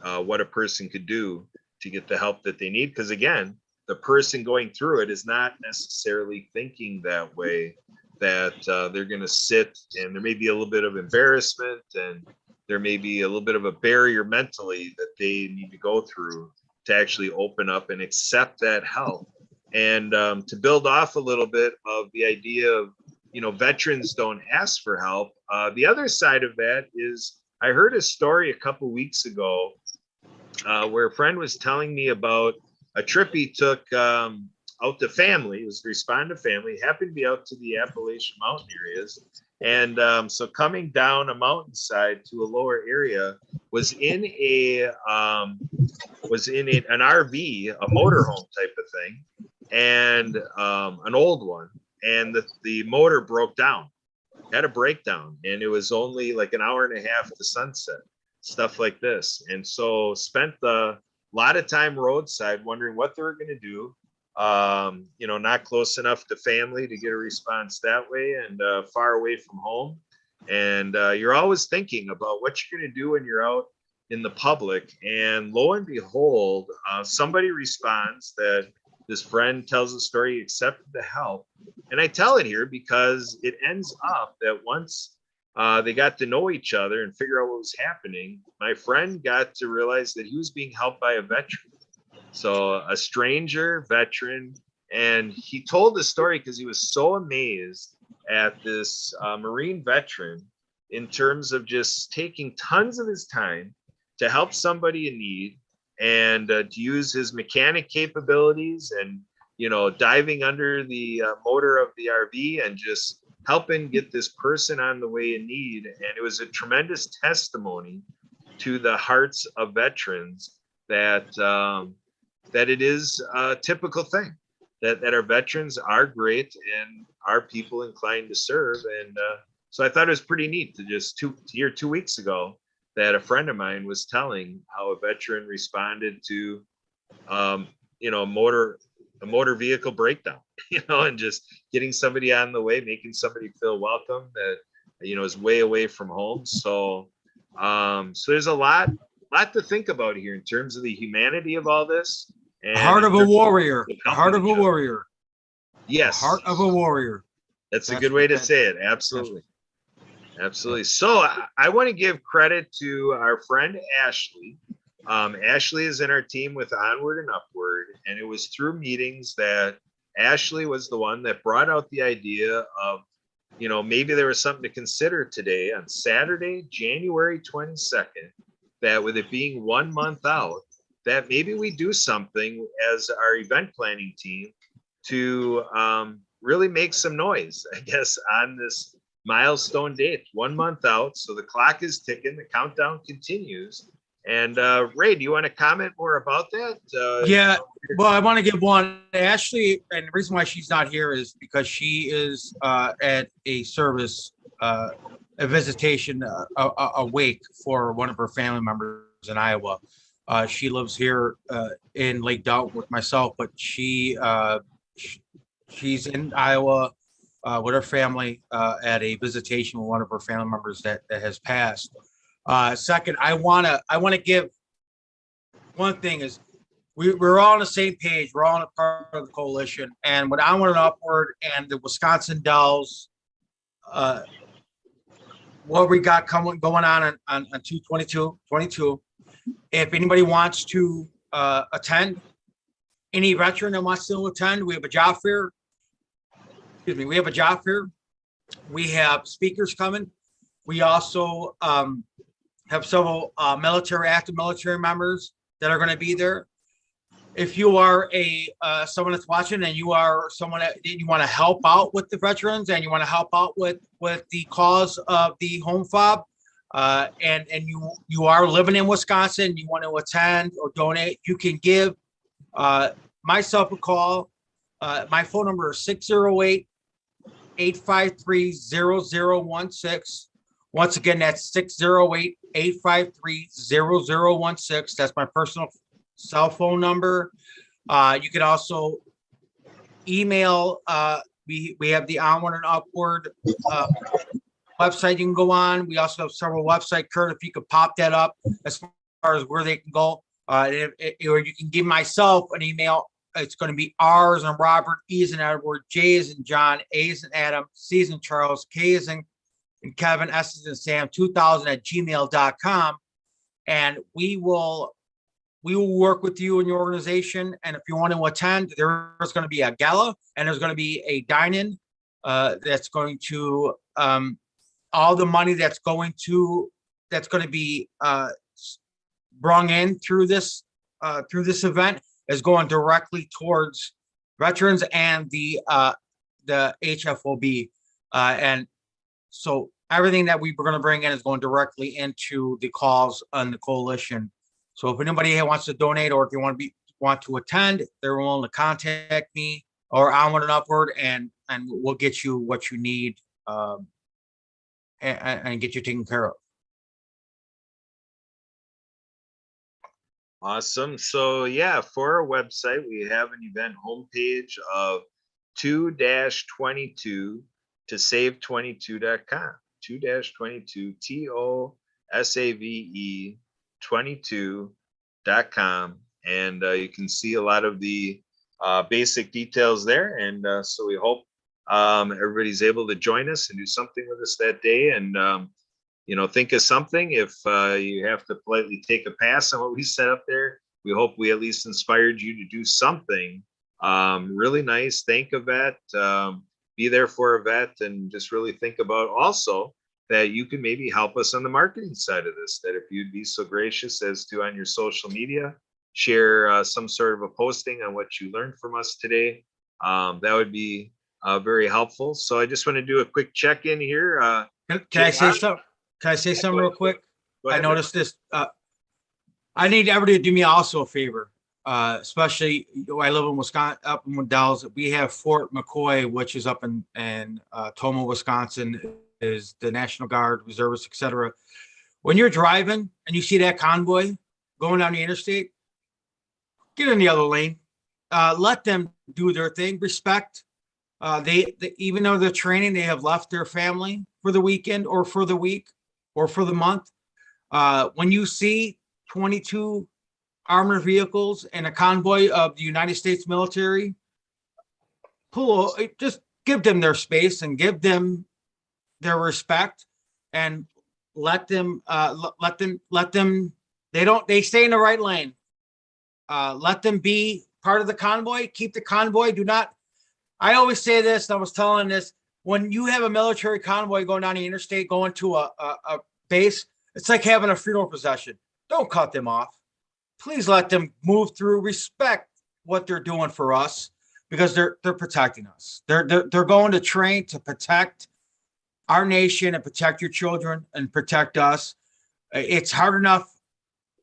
of what a person could do to get the help that they need. Because again, the person going through it is not necessarily thinking that way, that they're going to sit, and there may be a little bit of embarrassment, and there may be a little bit of a barrier mentally that they need to go through to actually open up and accept that help. And to build off a little bit of the idea of, veterans don't ask for help. The other side of that is, I heard a story a couple weeks ago where a friend was telling me about a trip he took out to family. It was to respond to family, happened to be out to the Appalachian Mountain areas. And so coming down a mountainside to a lower area, was in an RV, a motorhome type of thing, and an old one. And the motor broke down, had a breakdown, and it was only like an hour and a half to sunset, stuff like this. And so spent a lot of time roadside wondering what they were going to do. Not close enough to family to get a response that way, and far away from home. And you're always thinking about what you're going to do when you're out in the public. And lo and behold, somebody responds that this friend tells the story, accepted the help. And I tell it here because it ends up that once they got to know each other and figure out what was happening, my friend got to realize that he was being helped by a veteran. So a stranger veteran. And he told the story because he was so amazed at this Marine veteran in terms of just taking tons of his time to help somebody in need, and to use his mechanic capabilities and, diving under the motor of the RV and just helping get this person on the way in need. And it was a tremendous testimony to the hearts of veterans that it is a typical thing, that our veterans are great and are people inclined to serve. And so I thought it was pretty neat to just hear 2 weeks ago that a friend of mine was telling how a veteran responded to, a motor vehicle breakdown, and just getting somebody on the way, making somebody feel welcome that, is way away from home. So, so there's a lot to think about here in terms of the humanity of all this. And Heart of a warrior. Heart of a warrior. Yes. Heart of a warrior. That's a good way to say it. Absolutely. Absolutely. So I want to give credit to our friend Ashley. Ashley is in our team with Onward and Upward, and it was through meetings that Ashley was the one that brought out the idea of, maybe there was something to consider today on Saturday, January 22nd, that with it being 1 month out, that maybe we do something as our event planning team to really make some noise, I guess, on this milestone date, 1 month out. So the clock is ticking, the countdown continues. And Ray, do you want to comment more about that? Yeah, well, I want to give one, Ashley, and the reason why she's not here is because she is at a service, a visitation, a wake for one of her family members in Iowa. She lives here in Lake Dalton with myself, but she's in Iowa with her family at a visitation with one of her family members that has passed. Second, I wanna give, one thing is we're all on the same page. We're all a part of the coalition, and when Onward and Upward and the Wisconsin Dells, what we got going on 2/22/22. If anybody wants to attend, any veteran that wants to attend, we have a job fair. Excuse me, we have a job fair. We have speakers coming. We also have several active military members that are going to be there. If you are someone that's watching and you are someone that you want to help out with the veterans and you want to help out with the cause of the home fob, and you are living in Wisconsin, you want to attend or donate, you can give myself a call. My phone number is 608-853-0016. Once again, that's 608-853-0016. That's my personal cell phone number. You can also email. We have the Onward and Upward website you can go on. We also have several websites. Kurt, if you could pop that up as far as where they can go, or you can give myself an email. It's going to be R as in Robert, E as in Edward, J as in John, A as in Adam, C as in Charles, K as in Kevin, S as in Sam, 2000@gmail.com. And we will work with you and your organization. And if you want to attend, there's going to be a gala and there's going to be a dine-in that's going to all the money that's going to be brung in through this event is going directly towards veterans and the HFOB. And so everything that we're going to bring in is going directly into the cause on the coalition. So if anybody wants to donate, or if you want to attend, they're willing to contact me or Onward and Upward, and we'll get you what you need and get you taken care of. Awesome. So yeah, for our website, we have an event homepage of 2-22 to save22.com. 2-22 TOSAVE 22.com. And you can see a lot of the basic details there. And so we hope everybody's able to join us and do something with us that day. And think of something. If you have to politely take a pass on what we set up there, we hope we at least inspired you to do something really nice. Thank a vet, be there for a vet, and just really think about also that you can maybe help us on the marketing side of this, that if you'd be so gracious as to on your social media, share some sort of a posting on what you learned from us today. That would be very helpful. So I just want to do a quick check-in here. Can I say something? Can I say something real quick? I noticed this. I need everybody to do me also a favor, especially I live in Wisconsin, up in Dells. We have Fort McCoy, which is up in Tomah, Wisconsin, is the National Guard, reservists, etc. When you're driving and you see that convoy going down the interstate, get in the other lane. Let them do their thing. Respect. They even though they're training, they have left their family for the weekend or for the week or for the month. When you see 22 armored vehicles and a convoy of the United States military, just give them their space and give them their respect, and let them they stay in the right lane. Let them be part of the convoy. Keep the convoy. Do not. I always say this, and I was telling this, when you have a military convoy going down the interstate, going to a base, it's like having a funeral procession. Don't cut them off. please let them move through, respect what they're doing for us, because they're protecting us. They're going to train to protect our nation and protect your children and protect us. It's hard enough.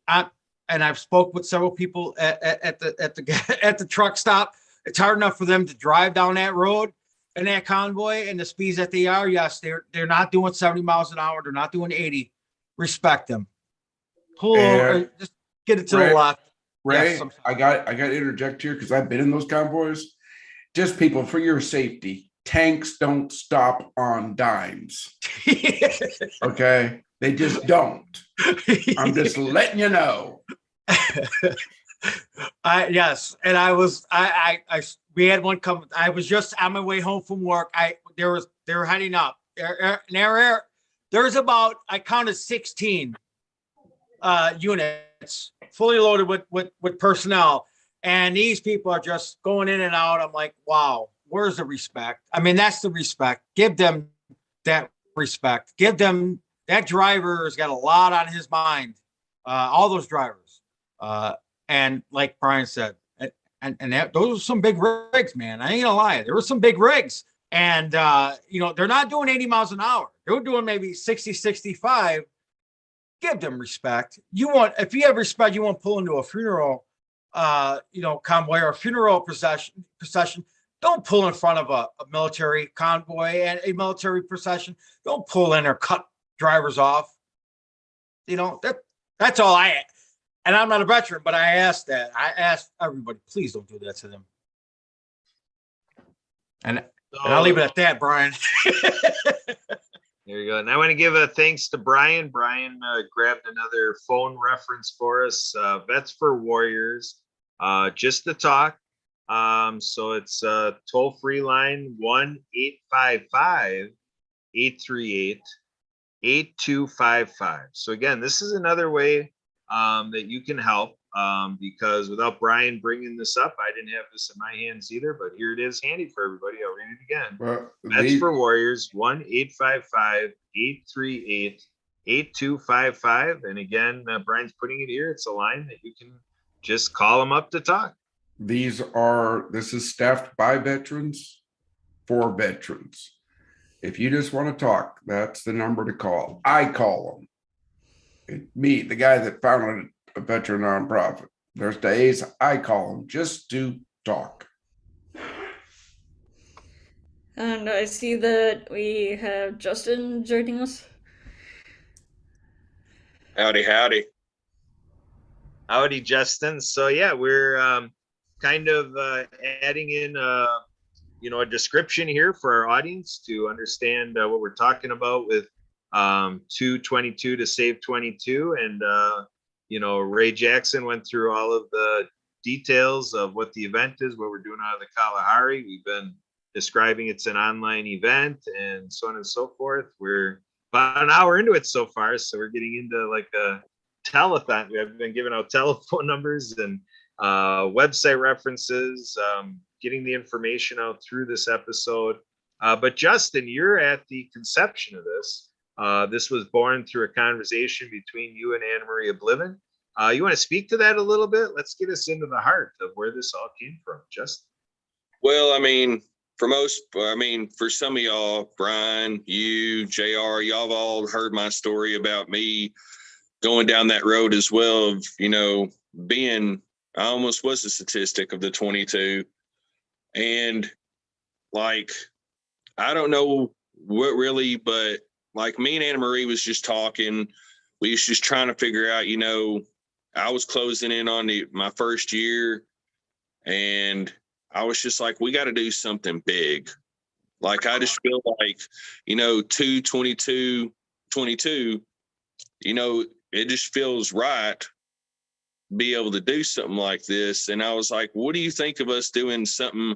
And I've spoke with several people at the truck stop. It's hard enough for them to drive down that road in that convoy and the speeds that they are. Yes, they're not doing 70 miles an hour. They're not doing 80. Respect them. Pull over, just get it to the Ray- left. Ray, Yes, I'm I got to interject here because I've been in those convoys. Just people, for your safety, tanks don't stop on dimes. Okay, they just don't. I'm just letting you know. Yes, and we had one come. I was just on my way home from work. They were heading up. There's about, I counted 16 units fully loaded with personnel, and these people are just going in and out. I'm like, wow, where's the respect? I mean, that's the respect. Give them that respect. Give them, that driver has got a lot on his mind. All those drivers. And like Brian said, and those are some big rigs, man. I ain't gonna lie. There were some big rigs, and they're not doing 80 miles an hour. They're doing maybe 60, 65. Give them respect. If you have respect, you won't pull into a funeral, convoy or a funeral procession. Don't pull in front of a military convoy and a military procession. Don't pull in or cut drivers off. That's all and I'm not a veteran, but I asked everybody, please don't do that to them. And I'll leave it at that, Brian. There you go. And I want to give a thanks to Brian. Brian grabbed another phone reference for us, Vets for Warriors, just to talk. So it's a toll-free line, 1-855-838-8255. So again, this is another way that you can help, because without Brian bringing this up, I didn't have this in my hands either, but here it is handy for everybody. I'll read it again. Well, Vets for Warriors, 1-855-838-8255. And again, Brian's putting it here. It's a line that you can just call them up to talk. this is staffed by veterans for veterans. If you just want to talk, that's the number to call. I call them. Me, the guy that founded a veteran nonprofit. There's days I call them just to talk. And I see that we have Justin joining us. Howdy, howdy. Howdy, Justin. So yeah, we're kind of adding in a description here for our audience to understand what we're talking about with 222 to Save 22. And Ray Jackson went through all of the details of what the event is, what we're doing out of the Kalahari. We've been describing it's an online event and so on and so forth. We're about an hour into it so far, so we're getting into like a telethon. We have been giving out telephone numbers and website references, getting the information out through this episode. But Justin, you're at the conception of this. This was born through a conversation between you and Anna Marie Oblivion. You want to speak to that a little bit? Let's get us into the heart of where this all came from, Justin. Well, for some of y'all, Brian, you, JR, y'all have all heard my story about me going down that road as well of, I almost was a statistic of the 22. And I don't know what really, but me and Anna Marie was just talking. We was just trying to figure out, I was closing in on my first year, and I was just like, we got to do something big. I just feel like, 2/22/22, it just feels right to be able to do something like this. And I was like, what do you think of us doing something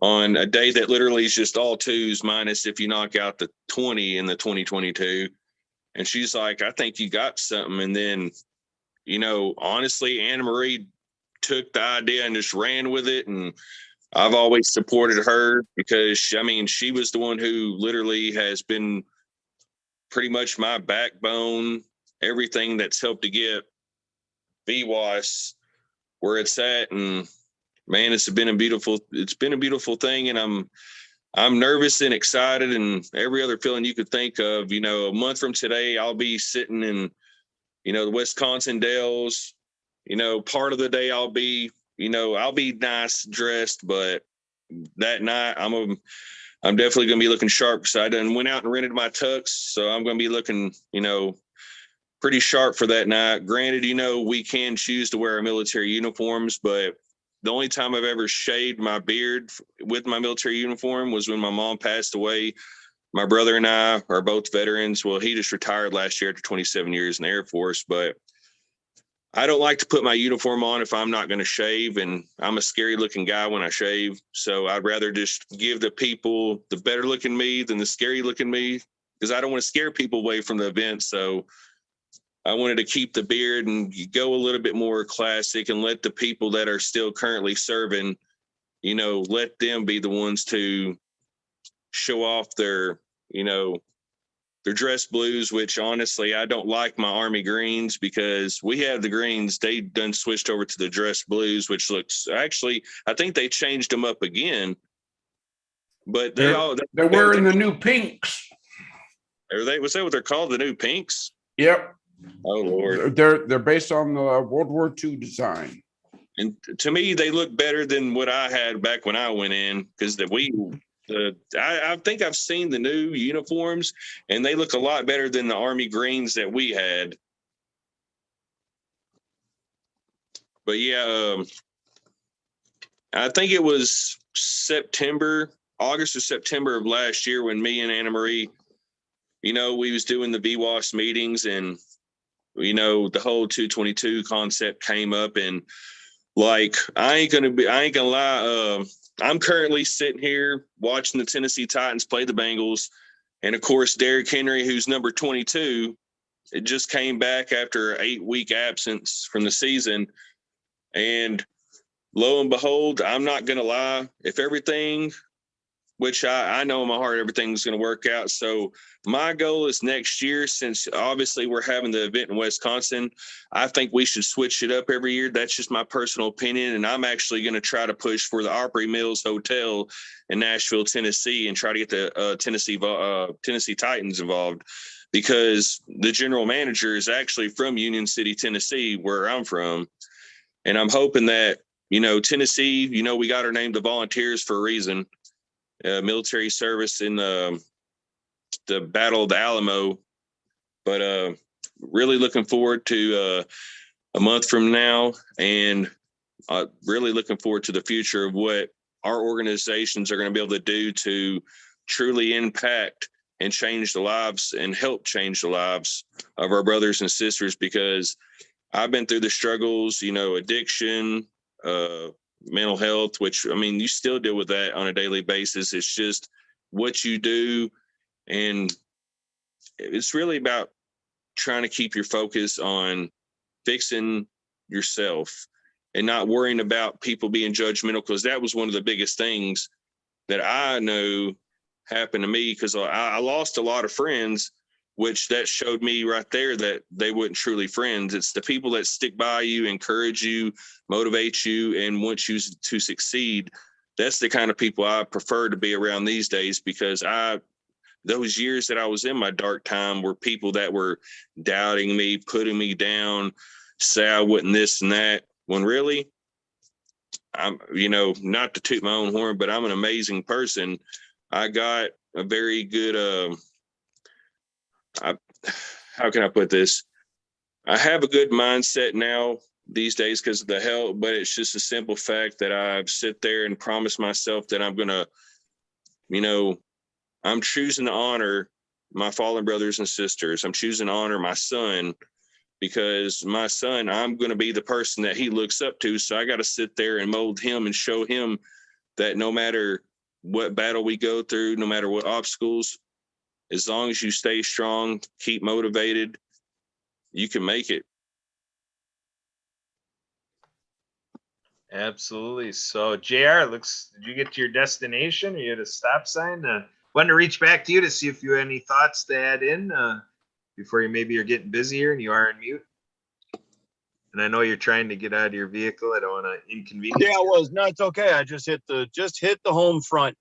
on a day that literally is just all twos minus if you knock out the 20 in the 2022? And she's like, I think you got something. And then, honestly, Anna Marie took the idea and just ran with it. And I've always supported her because, she was the one who literally has been pretty much my backbone, everything that's helped to get VWAS where it's at, and man, it's been a beautiful thing, and I'm nervous and excited and every other feeling you could think of. You know, a month from today, I'll be sitting in, you know, the Wisconsin Dells. You know, part of the day I'll be nice dressed, but that night I'm definitely going to be looking sharp because I done went out and rented my tux, so I'm going to be looking, you know, pretty sharp for that night. Granted, you know, we can choose to wear our military uniforms, but the only time I've ever shaved my beard with my military uniform was when my mom passed away. My brother and I are both veterans. Well, he just retired last year after 27 years in the Air Force, but I don't like to put my uniform on if I'm not going to shave, and I'm a scary looking guy when I shave. So I'd rather just give the people the better looking me than the scary looking me, because I don't want to scare people away from the event. So I wanted to keep the beard and go a little bit more classic and let the people that are still currently serving, you know, let them be the ones to show off their, you know, their dress blues, which honestly, I don't like my Army greens because we have the greens. They done switched over to the dress blues, which looks actually, I think they changed them up again, but They're wearing the new pinks. Was that what they're called? The new pinks? Yep. Oh Lord. They're based on the World War II design. And to me, they look better than what I had back when I went in, because I think I've seen the new uniforms and they look a lot better than the Army greens that we had. But yeah, I think it was August or September of last year when me and Anna Marie, you know, we was doing the VWAS meetings, and you know, the whole 222 concept came up, and like, I ain't gonna lie. I'm currently sitting here watching the Tennessee Titans play the Bengals. And of course, Derrick Henry, who's number 22, it just came back after an 8-week absence from the season. And lo and behold, I'm not gonna lie, if everything, which I know in my heart everything's going to work out. So my goal is next year, since obviously we're having the event in Wisconsin, I think we should switch it up every year. That's just my personal opinion. And I'm actually going to try to push for the Opry Mills Hotel in Nashville, Tennessee, and try to get the Tennessee Titans involved, because the general manager is actually from Union City, Tennessee, where I'm from. And I'm hoping that, you know, Tennessee, you know, we got our name the Volunteers for a reason. Military service in the Battle of the Alamo, but really looking forward to a month from now, and really looking forward to the future of what our organizations are going to be able to do to truly impact and change the lives and help change the lives of our brothers and sisters, because I've been through the struggles, you know, addiction, mental health, which, I mean, you still deal with that on a daily basis. It's just what you do. And it's really about trying to keep your focus on fixing yourself and not worrying about people being judgmental, because that was one of the biggest things that I know happened to me, because I lost a lot of friends, which that showed me right there that they weren't truly friends. It's the people that stick by you, encourage you, motivate you, and want you to succeed. That's the kind of people I prefer to be around these days, because those years that I was in my dark time were people that were doubting me, putting me down, say I wasn't this and that, when really, I'm, you know, not to toot my own horn, but I'm an amazing person. I got a very good, how can I put this? I have a good mindset now these days because of the help, but it's just a simple fact that I sit there and promise myself that I'm going to, you know, I'm choosing to honor my fallen brothers and sisters. I'm choosing to honor my son, because my son, I'm going to be the person that he looks up to. So I got to sit there and mold him and show him that no matter what battle we go through, no matter what obstacles, as long as you stay strong, keep motivated, you can make it. Absolutely. So JR, did you get to your destination? Or you had a stop sign? Wanted to reach back to you to see if you had any thoughts to add in before maybe you're getting busier and you are in mute. And I know you're trying to get out of your vehicle. I don't want to inconvenience. Yeah, it was. No, it's okay. I just hit the home front.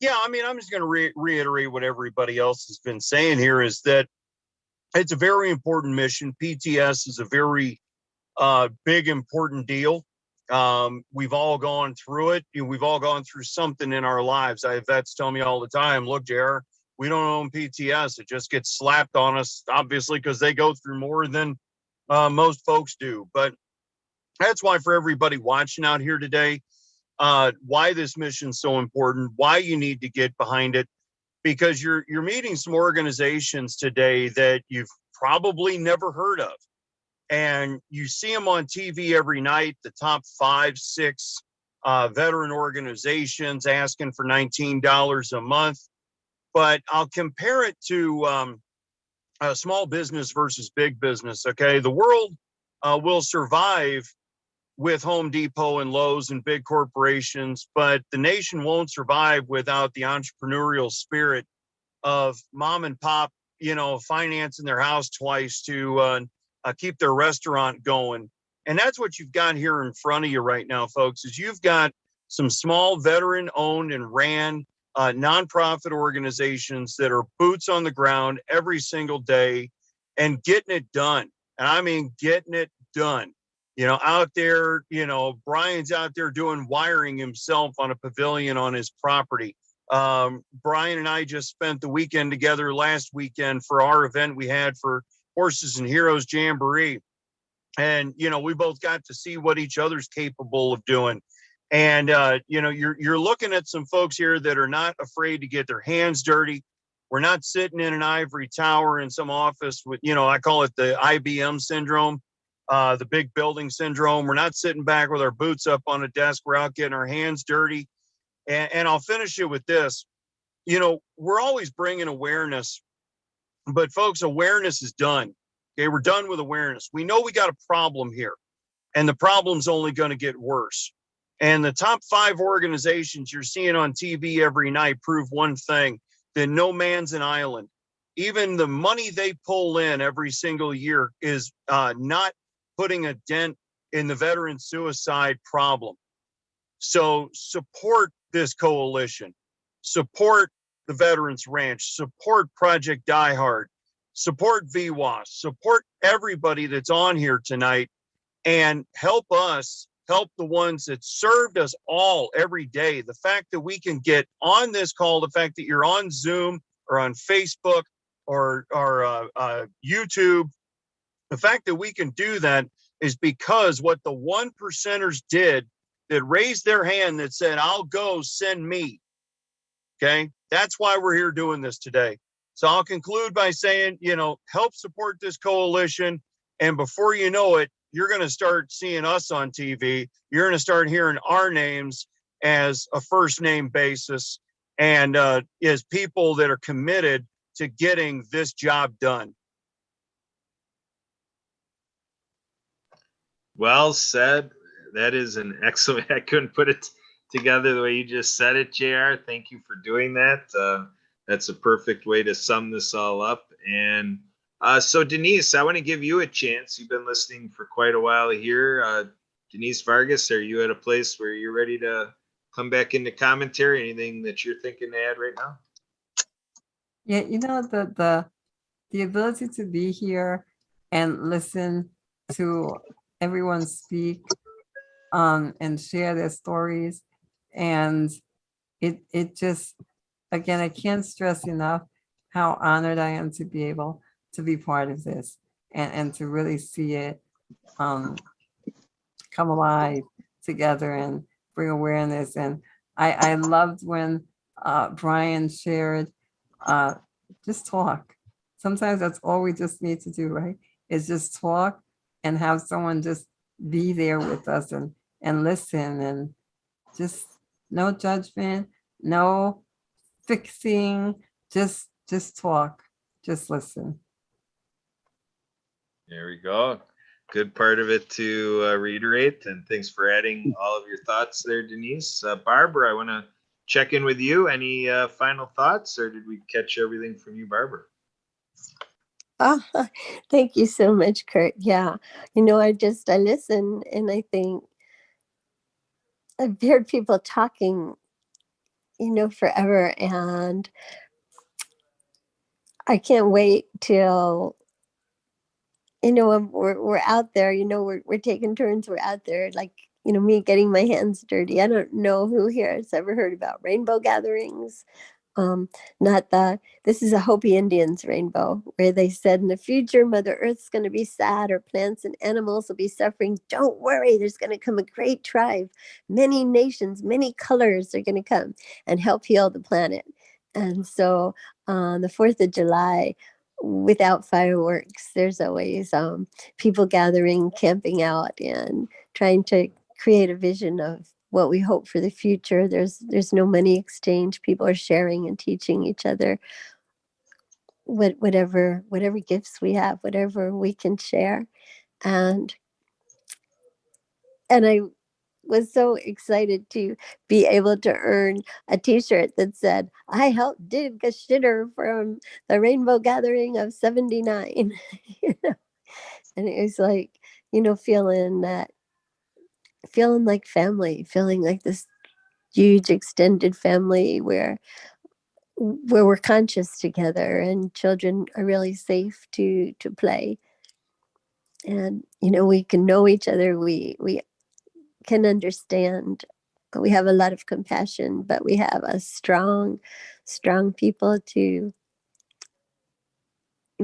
Yeah, I mean, I'm just going to reiterate what everybody else has been saying here is that it's a very important mission. PTS is a very big, important deal. We've all gone through it. You know, we've all gone through something in our lives. I have vets tell me all the time, look, JR, we don't own PTS. It just gets slapped on us, obviously, because they go through more than most folks do. But that's why for everybody watching out here today, why this mission's so important, why you need to get behind it, because you're meeting some organizations today that you've probably never heard of. And you see them on TV every night, the top 5, 6 veteran organizations asking for $19 a month. But I'll compare it to small business versus big business, okay? The world will survive with Home Depot and Lowe's and big corporations, but the nation won't survive without the entrepreneurial spirit of mom and pop, you know, financing their house twice to keep their restaurant going. And that's what you've got here in front of you right now, folks, is you've got some small veteran owned and ran nonprofit organizations that are boots on the ground every single day and getting it done. And I mean, getting it done. You know, out there, you know, Brian's out there doing wiring himself on a pavilion on his property. Brian and I just spent the weekend together last weekend for our event we had for Horses and Heroes Jamboree. And, you know, we both got to see what each other's capable of doing. And, you know, you're looking at some folks here that are not afraid to get their hands dirty. We're not sitting in an ivory tower in some office with, you know, I call it the IBM syndrome. The big building syndrome. We're not sitting back with our boots up on a desk. We're out getting our hands dirty. And I'll finish it with this. You know, we're always bringing awareness, but folks, awareness is done. Okay, we're done with awareness. We know we got a problem here, and the problem's only going to get worse. And the top 5 organizations you're seeing on TV every night prove one thing, that no man's an island. Even the money they pull in every single year is not putting a dent in the veteran suicide problem. So support this coalition, support the Veterans Ranch, support Project Die Hard, support VWAS, support everybody that's on here tonight, and help us help the ones that served us all every day. The fact that we can get on this call, the fact that you're on Zoom or on Facebook or YouTube, the fact that we can do that is because what the 1%ers did that raised their hand that said, I'll go, send me. Okay. That's why we're here doing this today. So I'll conclude by saying, you know, help support this coalition. And before you know it, you're going to start seeing us on TV. You're going to start hearing our names as a first name basis and as people that are committed to getting this job done. Well said. That is an excellent, I couldn't put it together the way you just said it, JR. Thank you for doing that. That's a perfect way to sum this all up. And so Denise, I want to give you a chance. You've been listening for quite a while here. Denise Vargas, are you at a place where you're ready to come back into commentary? Anything that you're thinking to add right now? Yeah, you know, the ability to be here and listen to everyone speak and share their stories. And it just, again, I can't stress enough how honored I am to be able to be part of this and to really see it come alive together and bring awareness. And I loved when Brian shared, just talk. Sometimes that's all we just need to do, right? Is just talk and have someone just be there with us and listen, and just no judgment, no fixing, just talk, just listen. There we go. Good part of it to reiterate, and thanks for adding all of your thoughts there, Denise. Barbara, I want to check in with you. Any final thoughts, or did we catch everything from you, Barbara? Ah, thank you so much, Kurt. Yeah. I listen and I think I've heard people talking, forever, and I can't wait till, when we're out there, we're taking turns, we're out there, like, me getting my hands dirty. I don't know who here has ever heard about rainbow gatherings. Not this is a Hopi Indians rainbow, where they said in the future, Mother Earth's going to be sad, or plants and animals will be suffering. Don't worry, there's going to come a great tribe. Many nations, many colors are going to come and help heal the planet. And so on the 4th of July, without fireworks, there's always people gathering, camping out, and trying to create a vision of what we hope for the future. There's no money exchange. People are sharing and teaching each other whatever gifts we have, whatever we can share. And I was so excited to be able to earn a t-shirt that said, I helped dig a shitter from the Rainbow Gathering of 79. And it was like, feeling like family, feeling like this huge extended family where we're conscious together, and children are really safe to play, and we can know each other, we can understand, we have a lot of compassion, but we have a strong people to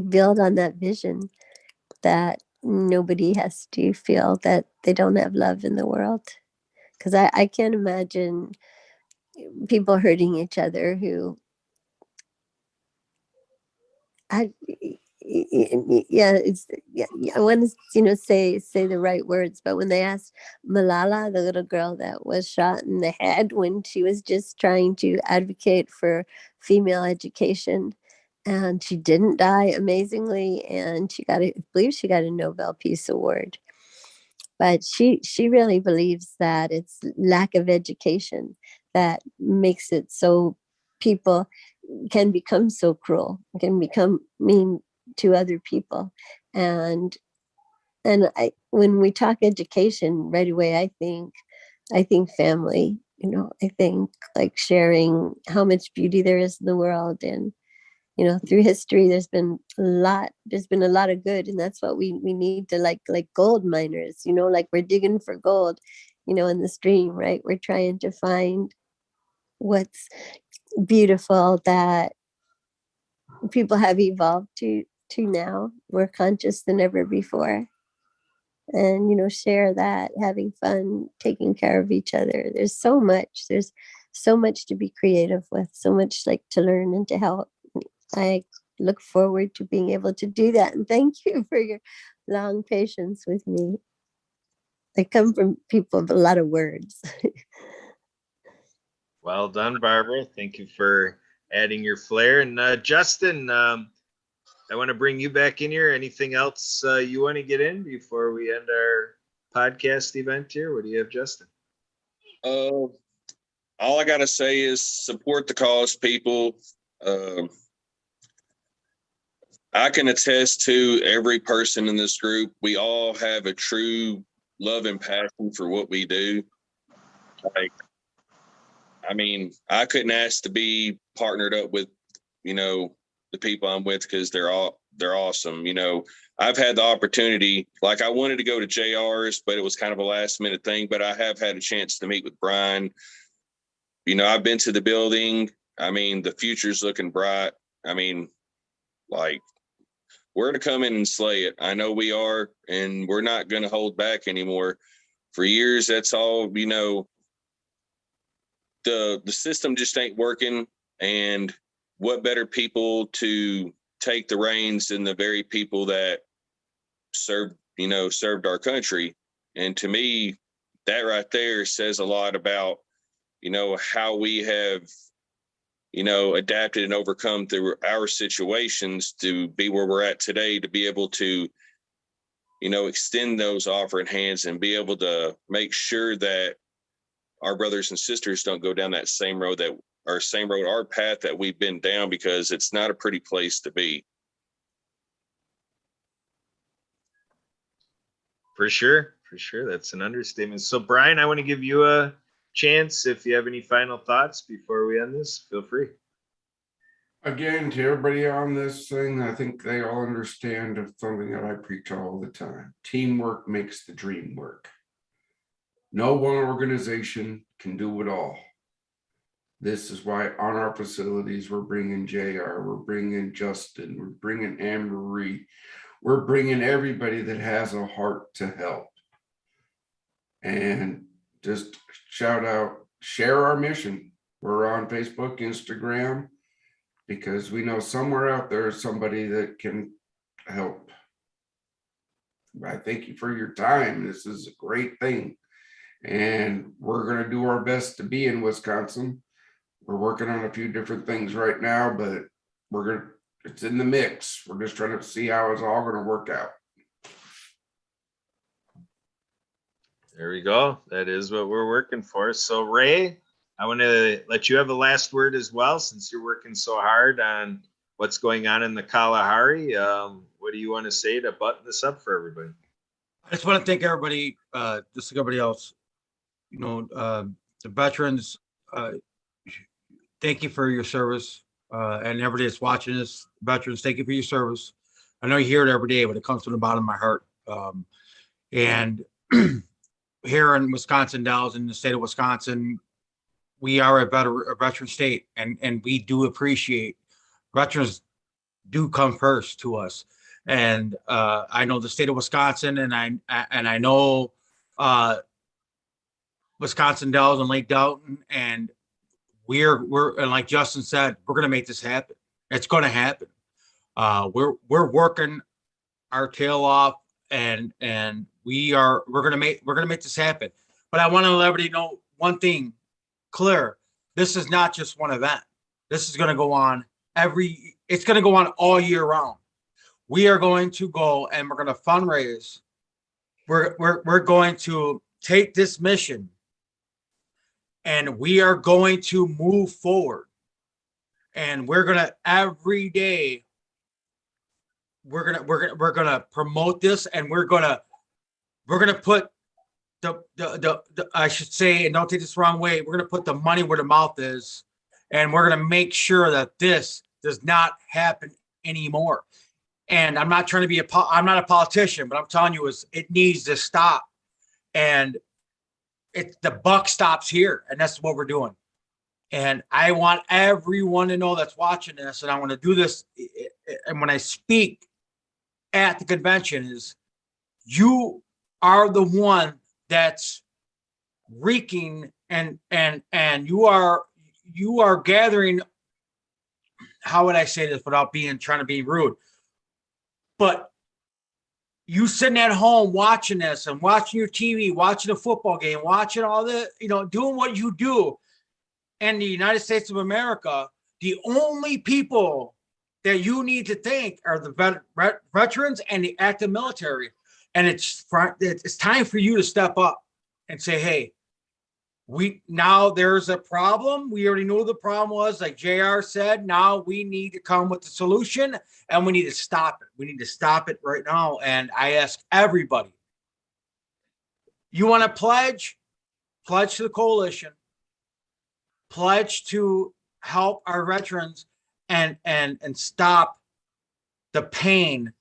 build on that vision, that nobody has to feel that they don't have love in the world, because I can't imagine people hurting each other who I I want to say the right words, but when they asked Malala, the little girl that was shot in the head when she was just trying to advocate for female education, and she didn't die, amazingly, and I believe she got a Nobel Peace Award. But she really believes that it's lack of education that makes it so people can become so cruel, can become mean to other people. And when we talk education, right away, I think family, I think like sharing how much beauty there is in the world. And through history, there's been a lot of good, and that's what we need to, like gold miners, like we're digging for gold, in the stream, right? We're trying to find what's beautiful, that people have evolved to now, more conscious than ever before, and share that, having fun, taking care of each other. There's so much to be creative with, so much like to learn and to help. I look forward to being able to do that, and thank you for your long patience with me. I come from people of a lot of words. Well done, Barbara. Thank you for adding your flair. And Justin, I want to bring you back in here. Anything else you want to get in before we end our podcast event here? What do you have, Justin? All I got to say is support the cause, people. I can attest to every person in this group. We all have a true love and passion for what we do. I couldn't ask to be partnered up with, the people I'm with, because they're awesome. I've had the opportunity, like I wanted to go to JR's, but it was kind of a last minute thing, but I have had a chance to meet with Brian. I've been to the building. The future's looking bright. We're to come in and slay it. I know we are, and we're not going to hold back anymore. For years, that's all, the system just ain't working, and what better people to take the reins than the very people that served our country. And to me, that right there says a lot about, how we have, adapted and overcome through our situations to be where we're at today, to be able to, extend those offering hands and be able to make sure that our brothers and sisters don't go down that same road, our path that we've been down, because it's not a pretty place to be. For sure. For sure. That's an understatement. So Brian, I want to give you a chance. If you have any final thoughts before we end this, feel free. Again, to everybody on this thing, I think they all understand of something that I preach all the time. Teamwork makes the dream work. No one organization can do it all. This is why on our facilities, we're bringing JR, we're bringing Justin, we're bringing Anne Marie, we're bringing everybody that has a heart to help. And just shout out, share our mission. We're on Facebook, Instagram, because we know somewhere out there is somebody that can help. I thank you for your time. This is a great thing. And we're going to do our best to be in Wisconsin. We're working on a few different things right now, but it's in the mix. We're just trying to see how it's all going to work out. There we go. That is what we're working for. So Ray, I want to let you have the last word as well, since you're working so hard on what's going on in the Kalahari. What do you want to say to button this up for everybody? I just want to thank everybody, just like everybody else, the veterans, thank you for your service. And everybody that's watching this, veterans, thank you for your service. I know you hear it every day, but it comes from the bottom of my heart. And here in Wisconsin Dells, in the state of Wisconsin, we are a veteran state, and we do appreciate veterans do come first to us. And I know the state of Wisconsin, and I know Wisconsin Dells and Lake Delton, and we're and like Justin said, we're gonna make this happen. It's gonna happen. We're working our tail off, and we're gonna make this happen. But I want to let everybody know one thing clear. This is not just one event. This is gonna go on it's gonna go on all year round. We are going to go and we're going to fundraise. We're going to take this mission, and we are going to move forward. And we're going to every day we're going to promote this, and we're going to put the I should say, and don't take this the wrong way, we're going to put the money where the mouth is, and we're going to make sure that this does not happen anymore. And I'm not trying to be I'm not a politician, but I'm telling you, it needs to stop. And the buck stops here, and that's what we're doing. And I want everyone to know that's watching this, and I want to do this. And when I speak at the convention, is you are the one that's reeking, and you are gathering. How would I say this without trying to be rude? But you sitting at home watching this and watching your TV, watching a football game, watching all the, doing what you do in the United States of America, the only people that you need to thank are the veterans and the active military. And it's time for you to step up and say, hey, now there's a problem. We already knew the problem was, like JR said. Now we need to come with the solution, and we need to stop it. We need to stop it right now. And I ask everybody, you want to pledge to the coalition, pledge to help our veterans and stop the pain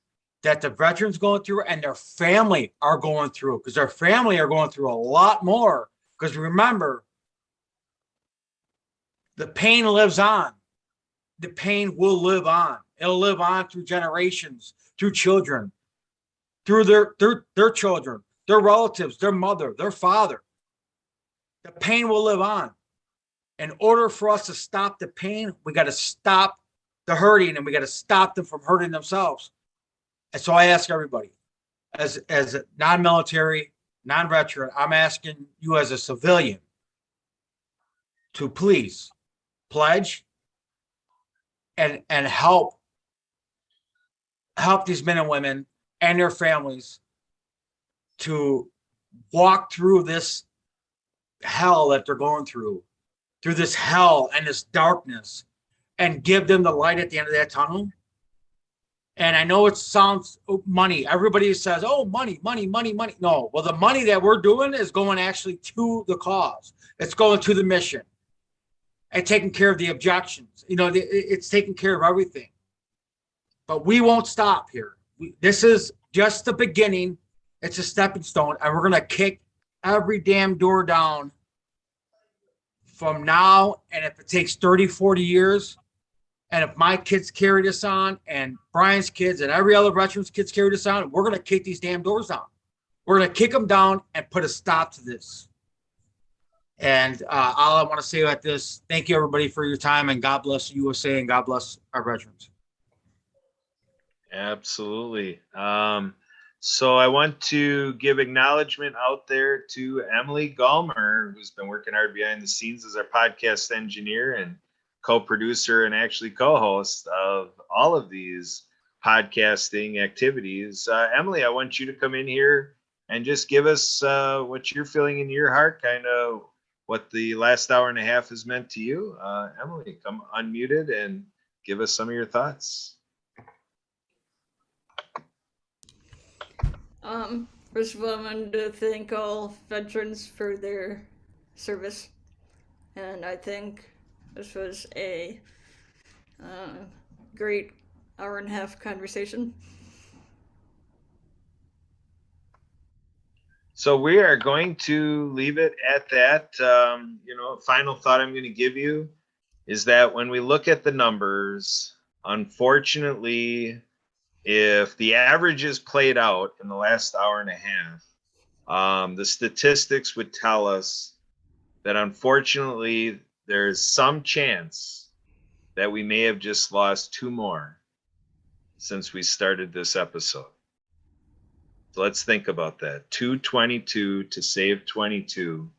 that the veterans going through and their family are going through, because their family are going through a lot more. Because remember, the pain lives on. The pain will live on. It'll live on through generations, through children, through their children, their relatives, their mother, their father. The pain will live on. In order for us to stop the pain, we got to stop the hurting, and we got to stop them from hurting themselves. And so I ask everybody, as a non-military, non-veteran, I'm asking you as a civilian to please pledge and help these men and women and their families to walk through this hell that they're going through this hell and this darkness, and give them the light at the end of that tunnel. And I know it sounds money. Everybody says, oh, money, money, money, money. No, well, the money that we're doing is going actually to the cause. It's going to the mission and taking care of the objections. You know, it's taking care of everything. But we won't stop here. This is just the beginning. It's a stepping stone, and we're going to kick every damn door down from now. And if it takes 30, 40 years, and if my kids carry this on and Brian's kids and every other veteran's kids carry this on, we're going to kick these damn doors down. We're going to kick them down and put a stop to this. And all I want to say about this, thank you everybody for your time, and God bless USA and God bless our veterans. Absolutely. So I want to give acknowledgement out there to Emily Gallmer, who's been working hard behind the scenes as our podcast engineer and co-producer and actually co-host of all of these podcasting activities. Emily, I want you to come in here and just give us what you're feeling in your heart, kind of what the last hour and a half has meant to you. Emily, come unmuted and give us some of your thoughts. First of all, I wanted to thank all veterans for their service, and I think this was a great hour and a half conversation. So we are going to leave it at that. Final thought I'm going to give you is that when we look at the numbers, unfortunately, if the averages played out in the last hour and a half, the statistics would tell us that unfortunately there's some chance that we may have just lost 2 more since we started this episode. So let's think about that. 222 to save 22,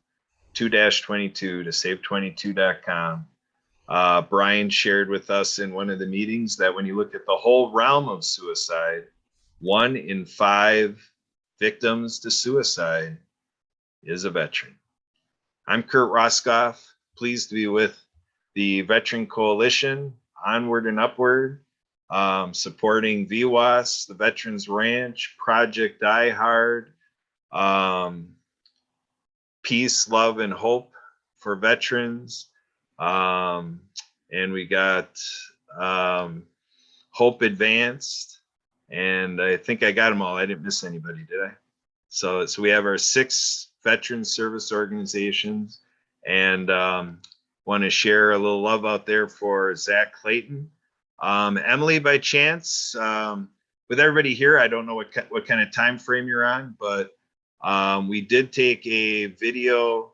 2-22 to save22.com. Brian shared with us in one of the meetings that when you look at the whole realm of suicide, 1 in 5 victims to suicide is a veteran. I'm Kurt Roskoff, pleased to be with the Veteran Coalition, Onward and Upward, supporting VWAS, the Veterans Ranch, Project Die Hard, Peace, Love, and Hope for Veterans. And we got Hope Advanced, and I think I got them all. I didn't miss anybody, did I? So we have our 6 veteran service organizations, and want to share a little love out there for Zach Clayton. Emily, by chance, with everybody here, I don't know what kind of time frame you're on, but we did take a video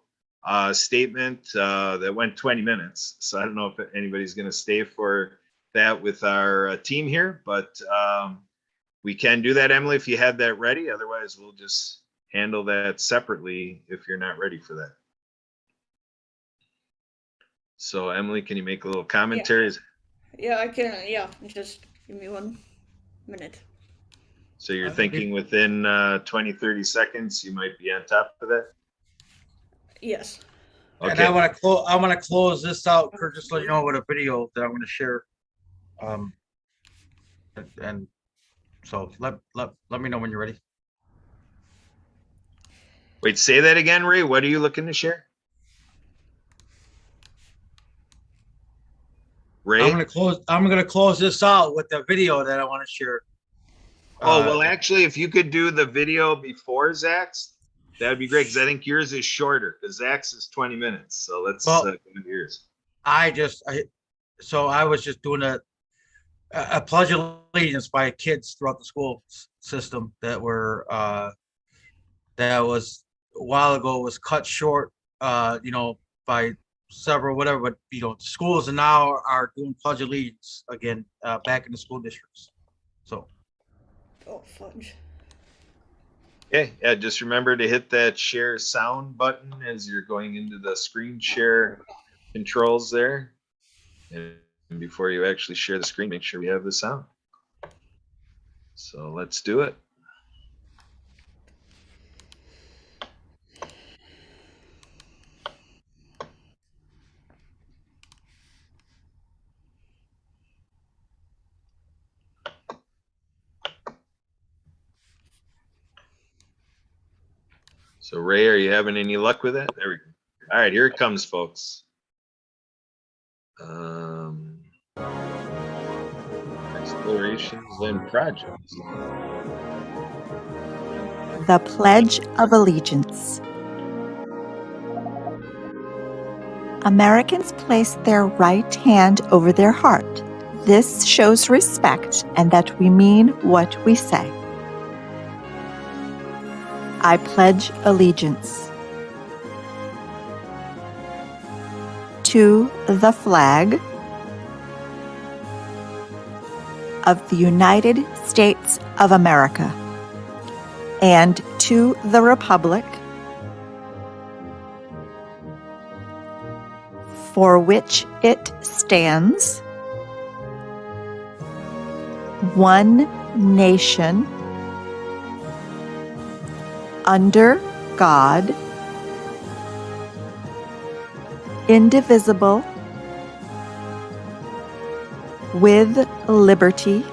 statement that went 20 minutes. So I don't know if anybody's going to stay for that with our team here, but we can do that, Emily, if you have that ready. Otherwise, we'll just handle that separately if you're not ready for that. So Emily, can you make a little commentary? Yeah, I can. Yeah, just give me 1 minute. So you're thinking within 20, 30 seconds, you might be on top of that? Yes. Okay. And Okay. I want to close this out, Kurt, just so you know, with a video that I'm going to share. And so let me know when you're ready. Wait, say that again, Ray. What are you looking to share? Ray? I'm gonna close this out with the video that I want to share. Well, actually, if you could do the video before Zach's, that'd be great, because I think yours is shorter, because Zach's is 20 minutes. So let's go to yours. I was just doing a pledge of allegiance by kids throughout the school system that was a while ago was cut short, by several whatever, but schools now are doing pledge of allegiance again, back in the school districts. So. Oh, fudge. Okay, yeah, just remember to hit that share sound button as you're going into the screen share controls there. And before you actually share the screen, make sure we have the sound. So let's do it. So Ray, are you having any luck with that? There we go. All right, here it comes, folks. Explorations and projects. The Pledge of Allegiance. Americans place their right hand over their heart. This shows respect and that we mean what we say. I pledge allegiance to the flag of the United States of America and to the republic for which it stands, one nation, under God, indivisible, with liberty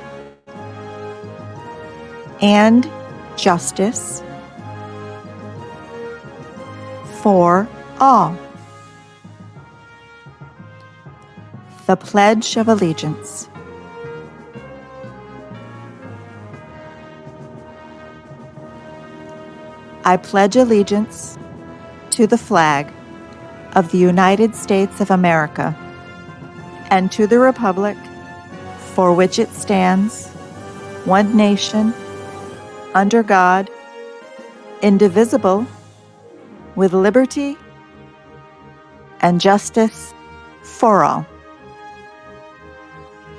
and justice for all. The Pledge of Allegiance. I pledge allegiance to the flag of the United States of America and to the republic for which it stands, one nation, under God, indivisible, with liberty and justice for all.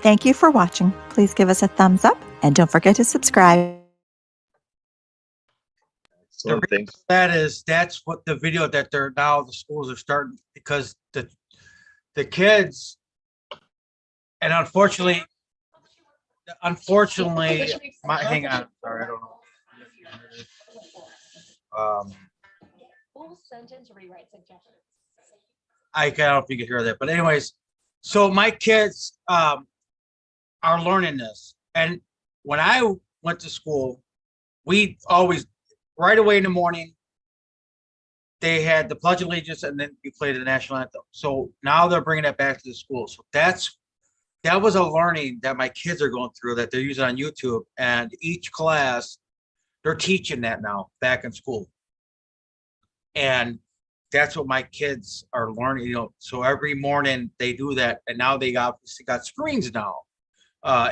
Thank you for watching. Please give us a thumbs up and don't forget to subscribe. The reason for that is that's what the video that they're now the schools are starting because the kids and unfortunately hang on, sorry, I don't know. Full sentence rewrite suggestions. I don't know if you can hear that, but anyways, so my kids are learning this, and when I went to school, we always right away in the morning they had the Pledge of Allegiance, and then you played the national anthem. So now they're bringing that back to the school. So that was a learning that my kids are going through that they're using on YouTube, and each class they're teaching that now back in school, and that's what my kids are learning. You know, so every morning they do that, and now they obviously got screens now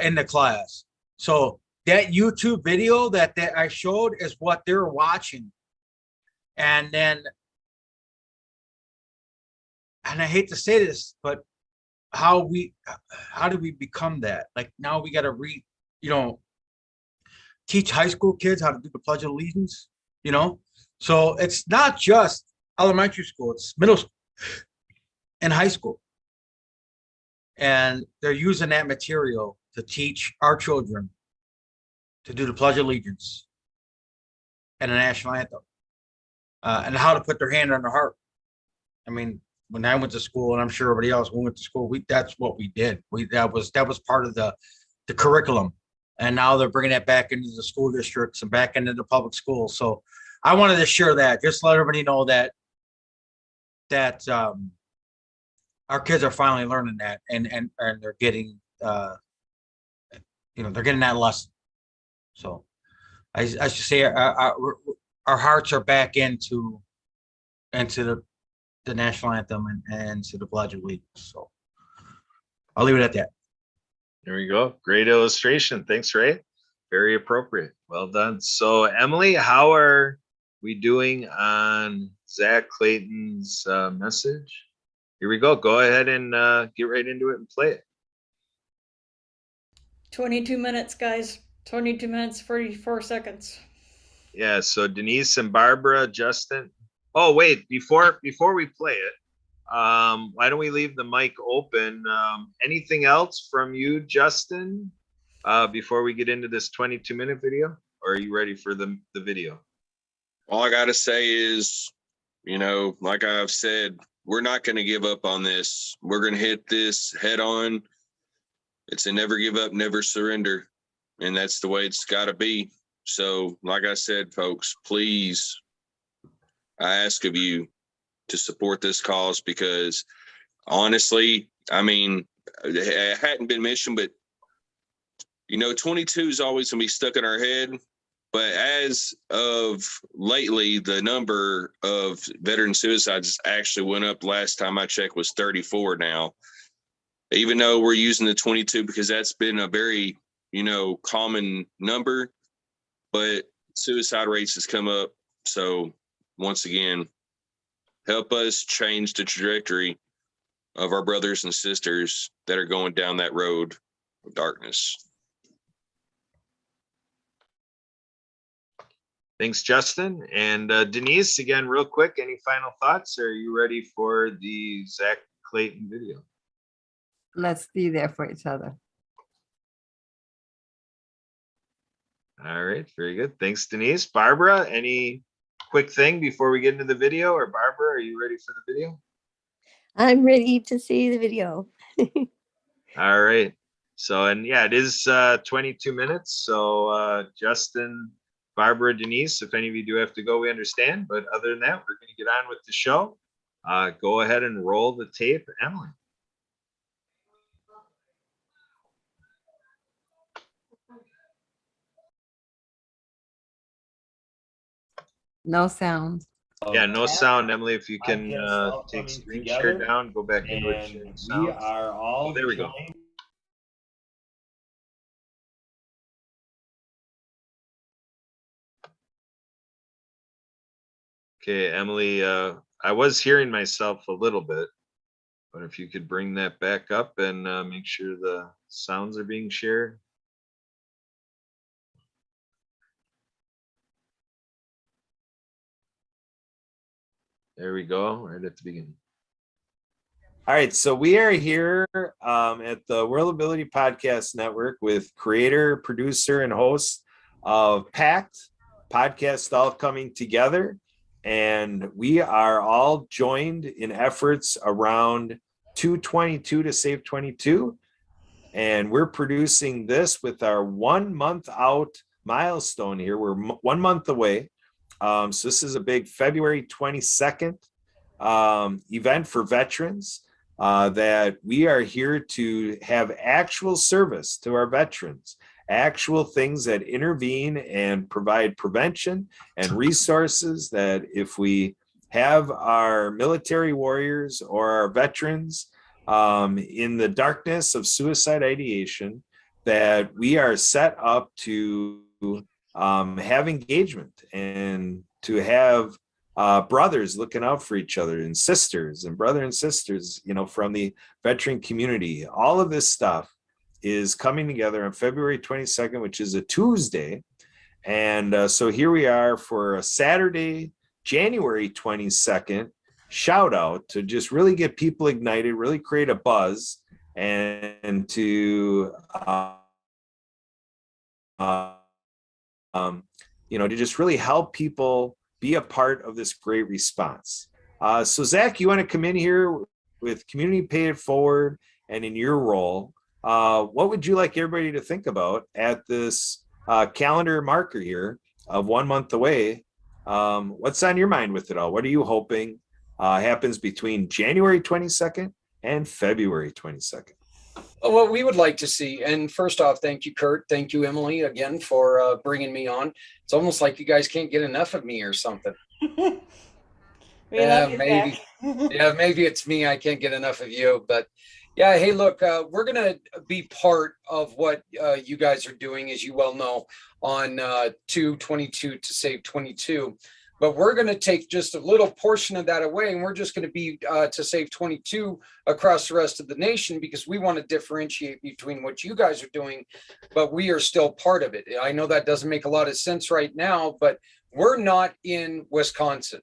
in the class. So that YouTube video that I showed is what they're watching. And then, and I hate to say this, but how do we become that? Like now we got to teach high school kids how to do the Pledge of Allegiance, So it's not just elementary school, it's middle school and high school. And they're using that material to teach our children to do the Pledge of Allegiance and the national anthem, and how to put their hand on their heart. I mean, when I went to school, and I'm sure everybody else, when we went to school, that's what we did. That was part of the curriculum. And now they're bringing that back into the school districts and back into the public schools. So I wanted to share that, just let everybody know that our kids are finally learning that, and they're getting they're getting that lesson. So I should say our hearts are back into the national anthem and to the Pledge of Allegiance. So I'll leave it at that. There we go. Great illustration. Thanks, Ray. Very appropriate. Well done. So Emily, how are we doing on Zach Clayton's message? Here we go. Go ahead and get right into it and play it. 22 minutes, guys. 22 minutes, 44 seconds. Yeah, so Denise and Barbara, Justin. Oh, wait, before we play it, why don't we leave the mic open? Anything else from you, Justin, before we get into this 22-minute video? Or are you ready for the video? All I got to say is, like I've said, we're not going to give up on this. We're going to hit this head on. It's a never give up, never surrender. And that's the way it's got to be. So, like I said, folks, please I ask of you to support this cause because honestly, I mean, it hadn't been mentioned, but 22 is always going to be stuck in our head. But as of lately, the number of veteran suicides actually went up. Last time I checked was 34 now, even though we're using the 22 because that's been a very, common number, but suicide rates has come up. So once again, help us change the trajectory of our brothers and sisters that are going down that road of darkness. Thanks, Justin. And Denise, again, real quick, any final thoughts? Are you ready for the Zach Clayton video? Let's be there for each other. All right, very good. Thanks, Denise. Barbara, any quick thing before we get into the video? Or Barbara, are you ready for the video? I'm ready to see the video. All right. So, and yeah, it is 22 minutes. So Justin, Barbara, Denise, if any of you do have to go, we understand. But other than that, we're going to get on with the show. Go ahead and roll the tape, Emily. No sound. Yeah, no sound, Emily. If you can take screen share down, go back into it. We Sounds. are all Oh, there we go. joined. Okay, Emily, I was hearing myself a little bit, but if you could bring that back up and make sure the sounds are being shared. There we go, right at the beginning. All right, so we are here at the World Ability Podcast Network with creator, producer, and host of Pact podcast, all coming together. And we are all joined in efforts around 222 to Save 22. And we're producing this with our 1 month out milestone here. We're 1 month away. So this is a big February 22nd event for veterans that we are here to have actual service to our veterans, actual things that intervene and provide prevention and resources that if we have our military warriors or our veterans in the darkness of suicide ideation, that we are set up to have engagement and to have brothers looking out for each other and sisters and brother and sisters, from the veteran community. All of this stuff is coming together on February 22nd, which is a Tuesday. And so here we are for a Saturday, January 22nd, shout out to just really get people ignited, really create a buzz, and to to just really help people be a part of this great response. So Zach, you want to come in here with Community Pay It Forward, and in your role, what would you like everybody to think about at this calendar marker here of 1 month away? What's on your mind with it all? What are you hoping happens between January 22nd and February 22nd? What we would like to see, and first off, thank you, Kurt. Thank you, Emily, again for bringing me on. It's almost like you guys can't get enough of me or something. Yeah, maybe. Yeah, maybe it's me. I can't get enough of you. But yeah, hey, look, we're going to be part of what you guys are doing, as you well know, on 222 to Save 22. But we're going to take just a little portion of that away, and we're just going to be to Save 22 across the rest of the nation, because we want to differentiate between what you guys are doing, but we are still part of it. I know that doesn't make a lot of sense right now, but we're not in Wisconsin.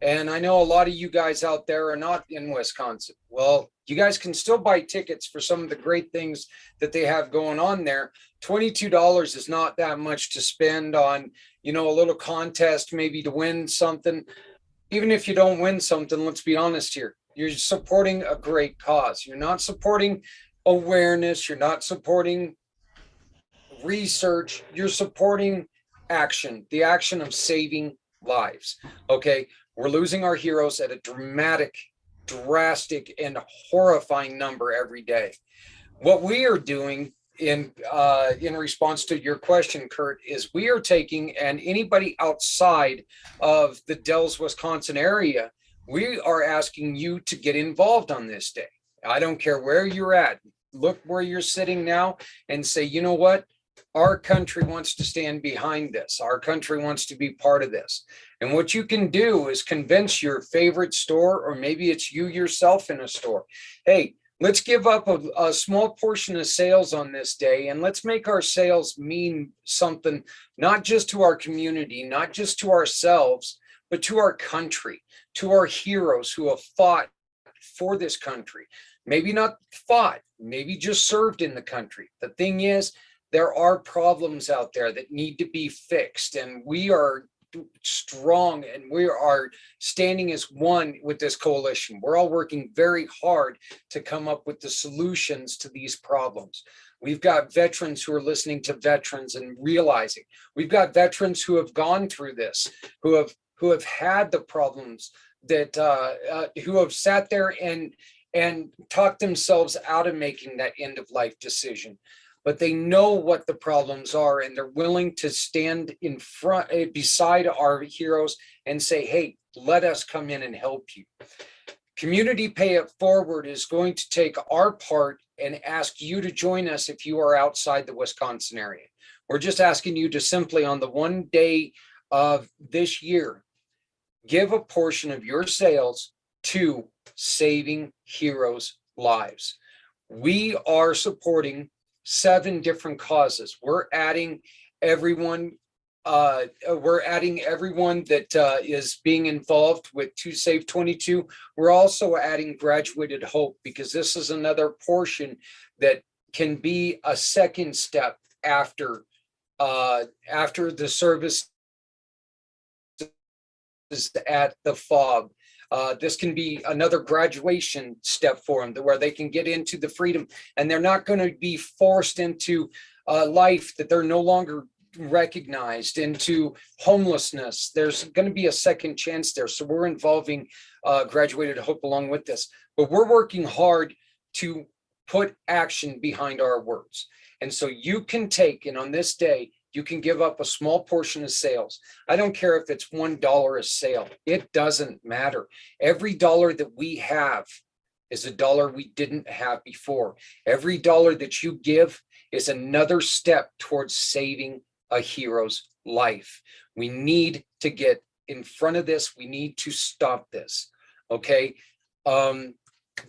And I know a lot of you guys out there are not in Wisconsin. Well, you guys can still buy tickets for some of the great things that they have going on there. $22 is not that much to spend on, a little contest, maybe to win something. Even if you don't win something, let's be honest here, you're supporting a great cause. You're not supporting awareness. You're not supporting research. You're supporting action, the action of saving lives. Okay, we're losing our heroes at a drastic, and horrifying number every day. What we are doing in response to your question, Kurt, is we are taking, and anybody outside of the Dells, Wisconsin area, we are asking you to get involved on this day. I don't care where you're at. Look where you're sitting now and say, you know what? Our country wants to stand behind this. Our country wants to be part of this. And what you can do is convince your favorite store, or maybe it's you yourself in a store. Hey, let's give up a small portion of sales on this day, and let's make our sales mean something, not just to our community, not just to ourselves, but to our country, to our heroes who have fought for this country. Maybe not fought, maybe just served in the country. The thing is, there are problems out there that need to be fixed, and we are strong, and we are standing as one with this coalition. We're all working very hard to come up with the solutions to these problems. We've got veterans who are listening to veterans and realizing. We've got veterans who have gone through this, who have had the problems, that who have sat there and talked themselves out of making that end of life decision. But they know what the problems are, and they're willing to stand in front, beside our heroes, and say, hey, let us come in and help you. Community Pay It Forward is going to take our part and ask you to join us if you are outside the Wisconsin area. We're just asking you to simply, on the one day of this year, give a portion of your sales to Saving Heroes Lives. We are supporting 7 different causes. We're adding everyone that is being involved with 2 Save 22. We're also adding Graduated Hope, because this is another portion that can be a second step after the service is at the FOB. This can be another graduation step for them, where they can get into the freedom, and they're not going to be forced into a life that they're no longer recognized, into homelessness. There's going to be a second chance there. So we're involving Graduated Hope along with this, but we're working hard to put action behind our words. And so you can take, and on this day, you can give up a small portion of sales. I don't care if it's $1 a sale. It doesn't matter. Every dollar that we have is a dollar we didn't have before. Every dollar that you give is another step towards saving a hero's life. We need to get in front of this. We need to stop this. Okay.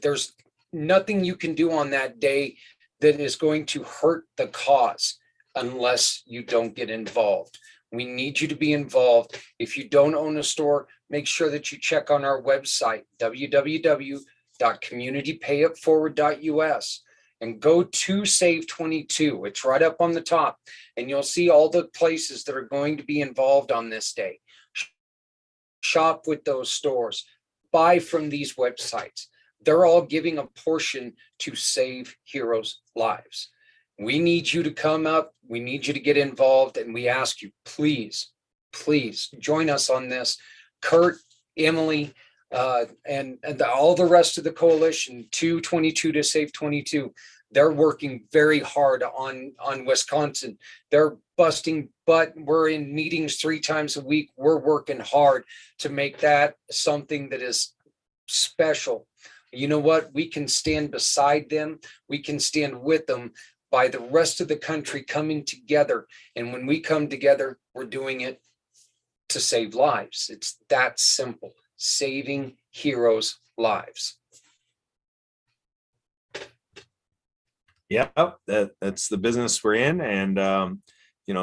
There's nothing you can do on that day that is going to hurt the cause unless you don't get involved. We need you to be involved. If you don't own a store, make sure that you check on our website, www.communitypayitforward.us, and go to Save 22. It's right up on the top, and you'll see all the places that are going to be involved on this day. Shop with those stores, buy from these websites. They're all giving a portion to Save Heroes' Lives. We need you to come up. We need you to get involved. And we ask you, please, please join us on this. Kurt, Emily, and all the rest of the coalition, 222 to Save 22, they're working very hard on Wisconsin. They're busting butt. We're in meetings 3 times a week. We're working hard to make that something that is special. You know what? We can stand beside them. We can stand with them by the rest of the country coming together. And when we come together, we're doing it to save lives. It's that simple. Saving heroes' lives. Yeah, that's the business we're in. And,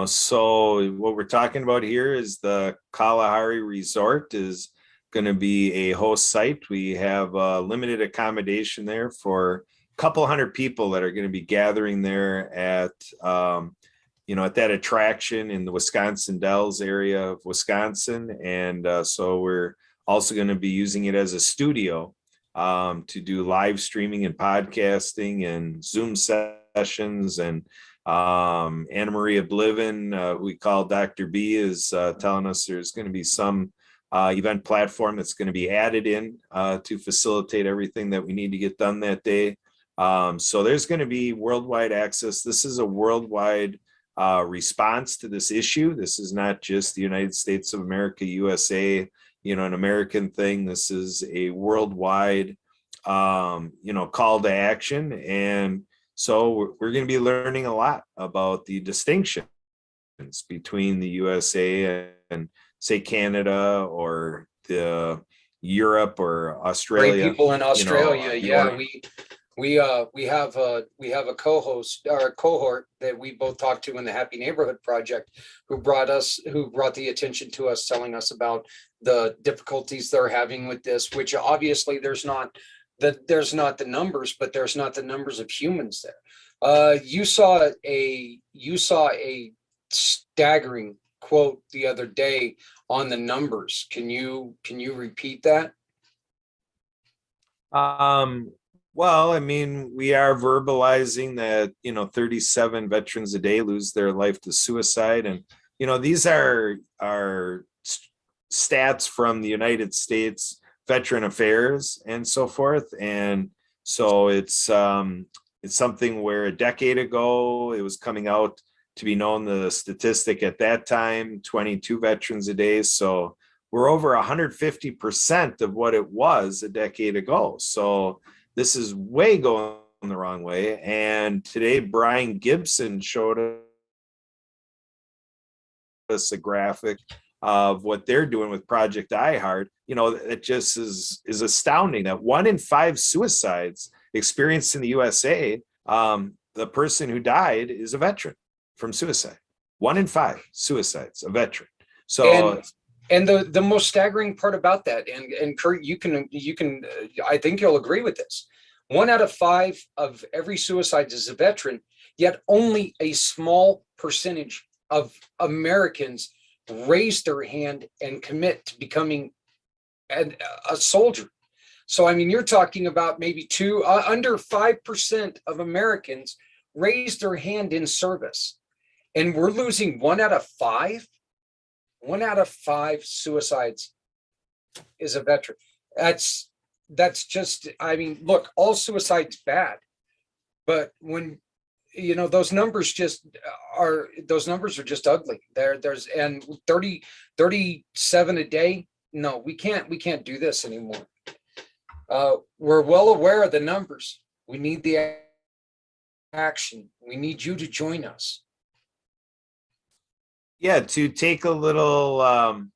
so what we're talking about here is the Kalahari Resort is going to be a host site. We have limited accommodation there for couple hundred people that are going to be gathering there at that attraction in the Wisconsin Dells area of Wisconsin. And so we're also going to be using it as a studio to do live streaming and podcasting and Zoom sessions and Anna Maria Bliven, who we call Dr. B, is telling us there's going to be some event platform that's going to be added in to facilitate everything that we need to get done that day. So there's going to be worldwide access. This is a worldwide response to this issue. This is not just the United States of America, USA, an American thing. This is a worldwide, call to action. And so we're going to be learning a lot about the distinctions between the USA and say Canada or the Europe or Australia. Great people in Australia. Yeah, we have a co-host or a cohort that we both talked to in the Happy Neighborhood Project who brought the attention to us, telling us about the difficulties they're having with this, which obviously there's not the numbers, but there's not the numbers of humans there. You saw a staggering quote the other day on the numbers. Can you repeat that? Well, I mean, we are verbalizing that, 37 veterans a day lose their life to suicide. And, these are stats from the United States Veteran Affairs and so forth. And so it's something where a decade ago, it was coming out to be known, the statistic at that time, 22 veterans a day. So we're over 150% of what it was a decade ago. So this is way going the wrong way. And today, Brian Gibson showed us a graphic of what they're doing with Project iHeart. It just is astounding that 1 in 5 suicides experienced in the USA, the person who died is a veteran from suicide. 1 in 5 suicides, a veteran. So. And the most staggering part about that, and Kurt, you can, I think you'll agree with this. 1 out of 5 of every suicide is a veteran, yet only a small percentage of Americans raise their hand and commit to becoming a soldier. So, I mean, you're talking about maybe under 5% of Americans raise their hand in service, and we're losing 1 out of 5. 1 out of 5 suicides is a veteran. That's just, I mean, look, all suicide's bad, but when, those numbers are just ugly. There's and 37 a day. No, we can't do this anymore. We're well aware of the numbers. We need the action. We need you to join us. Yeah, to take a little,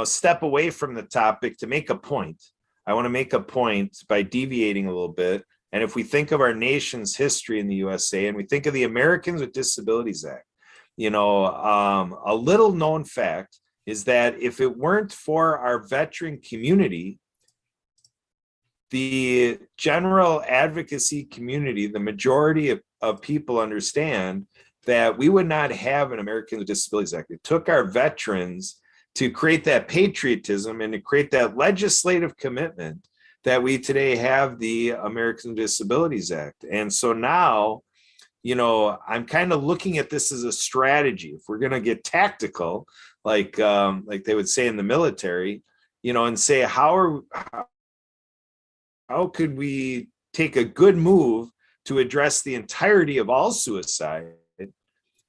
step away from the topic to make a point. I want to make a point by deviating a little bit. And if we think of our nation's history in the USA and we think of the Americans with Disabilities Act, a little known fact is that if it weren't for our veteran community, the general advocacy community, the majority of people understand that we would not have an Americans with Disabilities Act. It took our veterans to create that patriotism and to create that legislative commitment that we today have the Americans with Disabilities Act. And so now, I'm kind of looking at this as a strategy. If we're going to get tactical, like they would say in the military, and say, how could we take a good move to address the entirety of all suicide?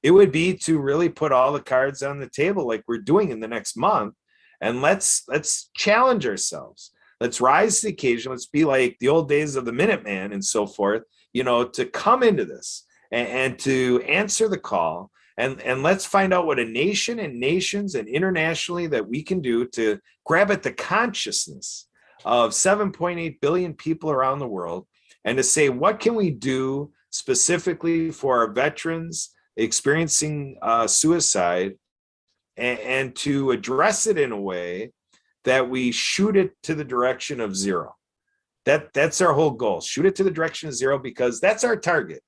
It would be to really put all the cards on the table like we're doing in the next month. And let's challenge ourselves. Let's rise to the occasion. Let's be like the old days of the Minuteman and so forth, to come into this and to answer the call. And let's find out what a nation and nations and internationally that we can do to grab at the consciousness of 7.8 billion people around the world and to say, what can we do specifically for our veterans experiencing suicide and to address it in a way that we shoot it to the direction of zero. That's our whole goal. Shoot it to the direction of zero because that's our target.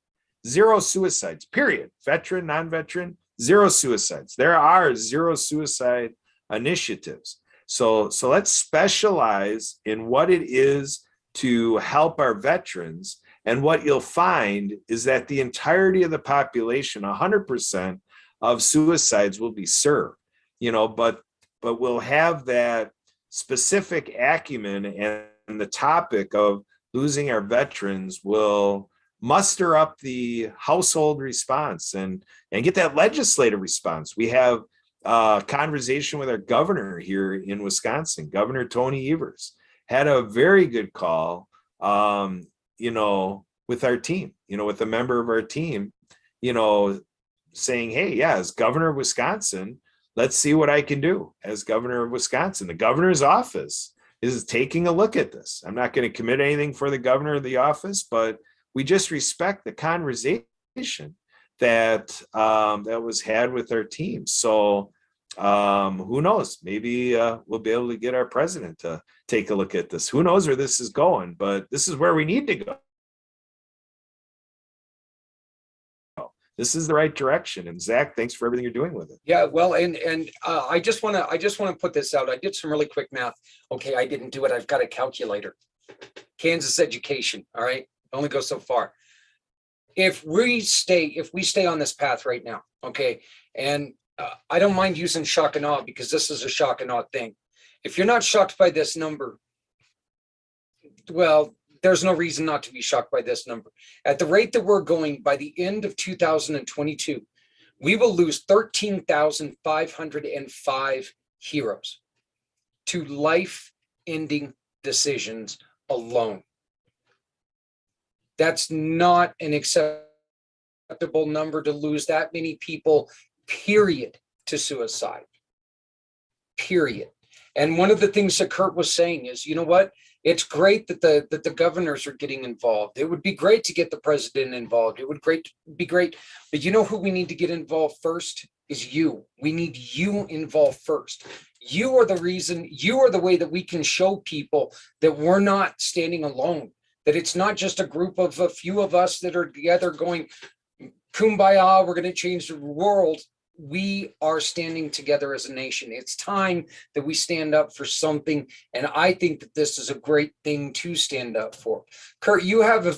0 suicides, period. Veteran, non-veteran, 0 suicides. There are 0 suicide initiatives. So let's specialize in what it is to help our veterans And what you'll find is that the entirety of the population, 100% of suicides will be served, but we'll have that specific acumen, and the topic of losing our veterans will muster up the household response and get that legislative response. We have a conversation with our governor here in Wisconsin. Governor Tony Evers had a very good call, with our team, with a member of our team, saying, hey, yeah, as governor of Wisconsin, let's see what I can do as governor of Wisconsin. The governor's office is taking a look at this. I'm not going to commit anything for the governor of the office, but we just respect the conversation that that was had with our team. So who knows? Maybe we'll be able to get our president to take a look at this. Who knows where this is going? But this is where we need to go. This is the right direction. And Zach, thanks for everything you're doing with it. Yeah, well, and I just want to put this out. I did some really quick math. Okay, I didn't do it. I've got a calculator. Kansas education. All right, only go so far. If we stay on this path right now, okay, and I don't mind using shock and awe because this is a shock and awe thing. If you're not shocked by this number, well, there's no reason not to be shocked by this number. At the rate that we're going, by the end of 2022, we will lose 13,505 heroes to life-ending decisions alone. That's not an acceptable number to lose that many people, period, to suicide, period. And one of the things that Kurt was saying is, you know what? It's great that the governors are getting involved. It would be great to get the president involved. It would be great. But you know who we need to get involved first is you. We need you involved first. You are the reason, you are the way that we can show people that we're not standing alone, that it's not just a group of a few of us that are together going, kumbaya, we're going to change the world. We are standing together as a nation. It's time that we stand up for something. And I think that this is a great thing to stand up for. Kurt, you have a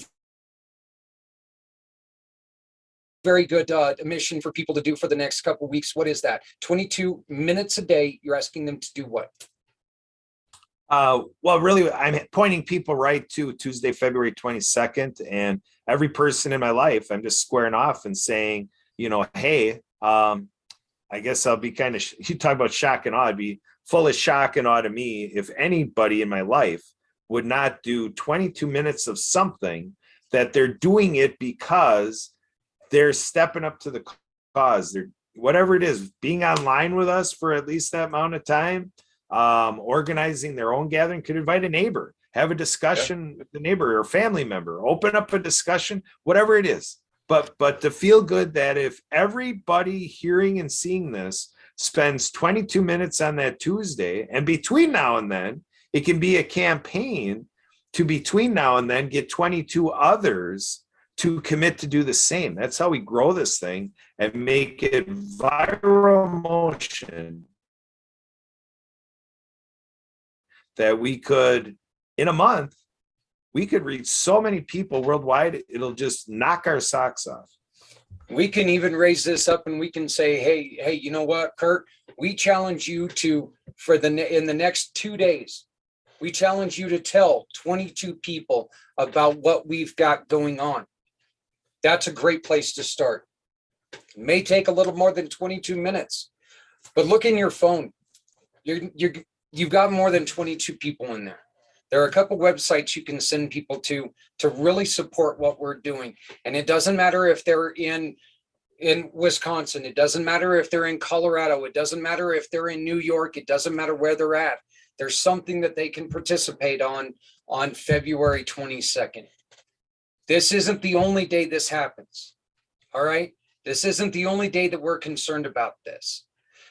very good mission for people to do for the next couple of weeks. What is that? 22 minutes a day. You're asking them to do what? Well, really, I'm pointing people right to Tuesday, February 22nd. And every person in my life, I'm just squaring off and saying, hey, I guess I'll be kind of, you talk about shock and awe, I'd be full of shock and awe to me if anybody in my life would not do 22 minutes of something that they're doing it because they're stepping up to the cause. They're, whatever it is, being online with us for at least that amount of time, organizing their own gathering, could invite a neighbor, have a discussion with the neighbor or family member, open up a discussion, whatever it is. But to feel good that if everybody hearing and seeing this spends 22 minutes on that Tuesday, and between now and then, it can be a campaign to between now and then get 22 others to commit to do the same. That's how we grow this thing and make it viral motion that we could, in a month, we could reach so many people worldwide, it'll just knock our socks off. We can even raise this up and we can say, hey, you know what, Kurt, we challenge you to, in the next 2 days, we challenge you to tell 22 people about what we've got going on. That's a great place to start. It may take a little more than 22 minutes, but look in your phone. You've got more than 22 people in there. There are a couple websites you can send people to really support what we're doing. And it doesn't matter if they're in Wisconsin. It doesn't matter if they're in Colorado. It doesn't matter if they're in New York. It doesn't matter where they're at. There's something that they can participate on February 22nd. This isn't the only day this happens. All right. This isn't the only day that we're concerned about this.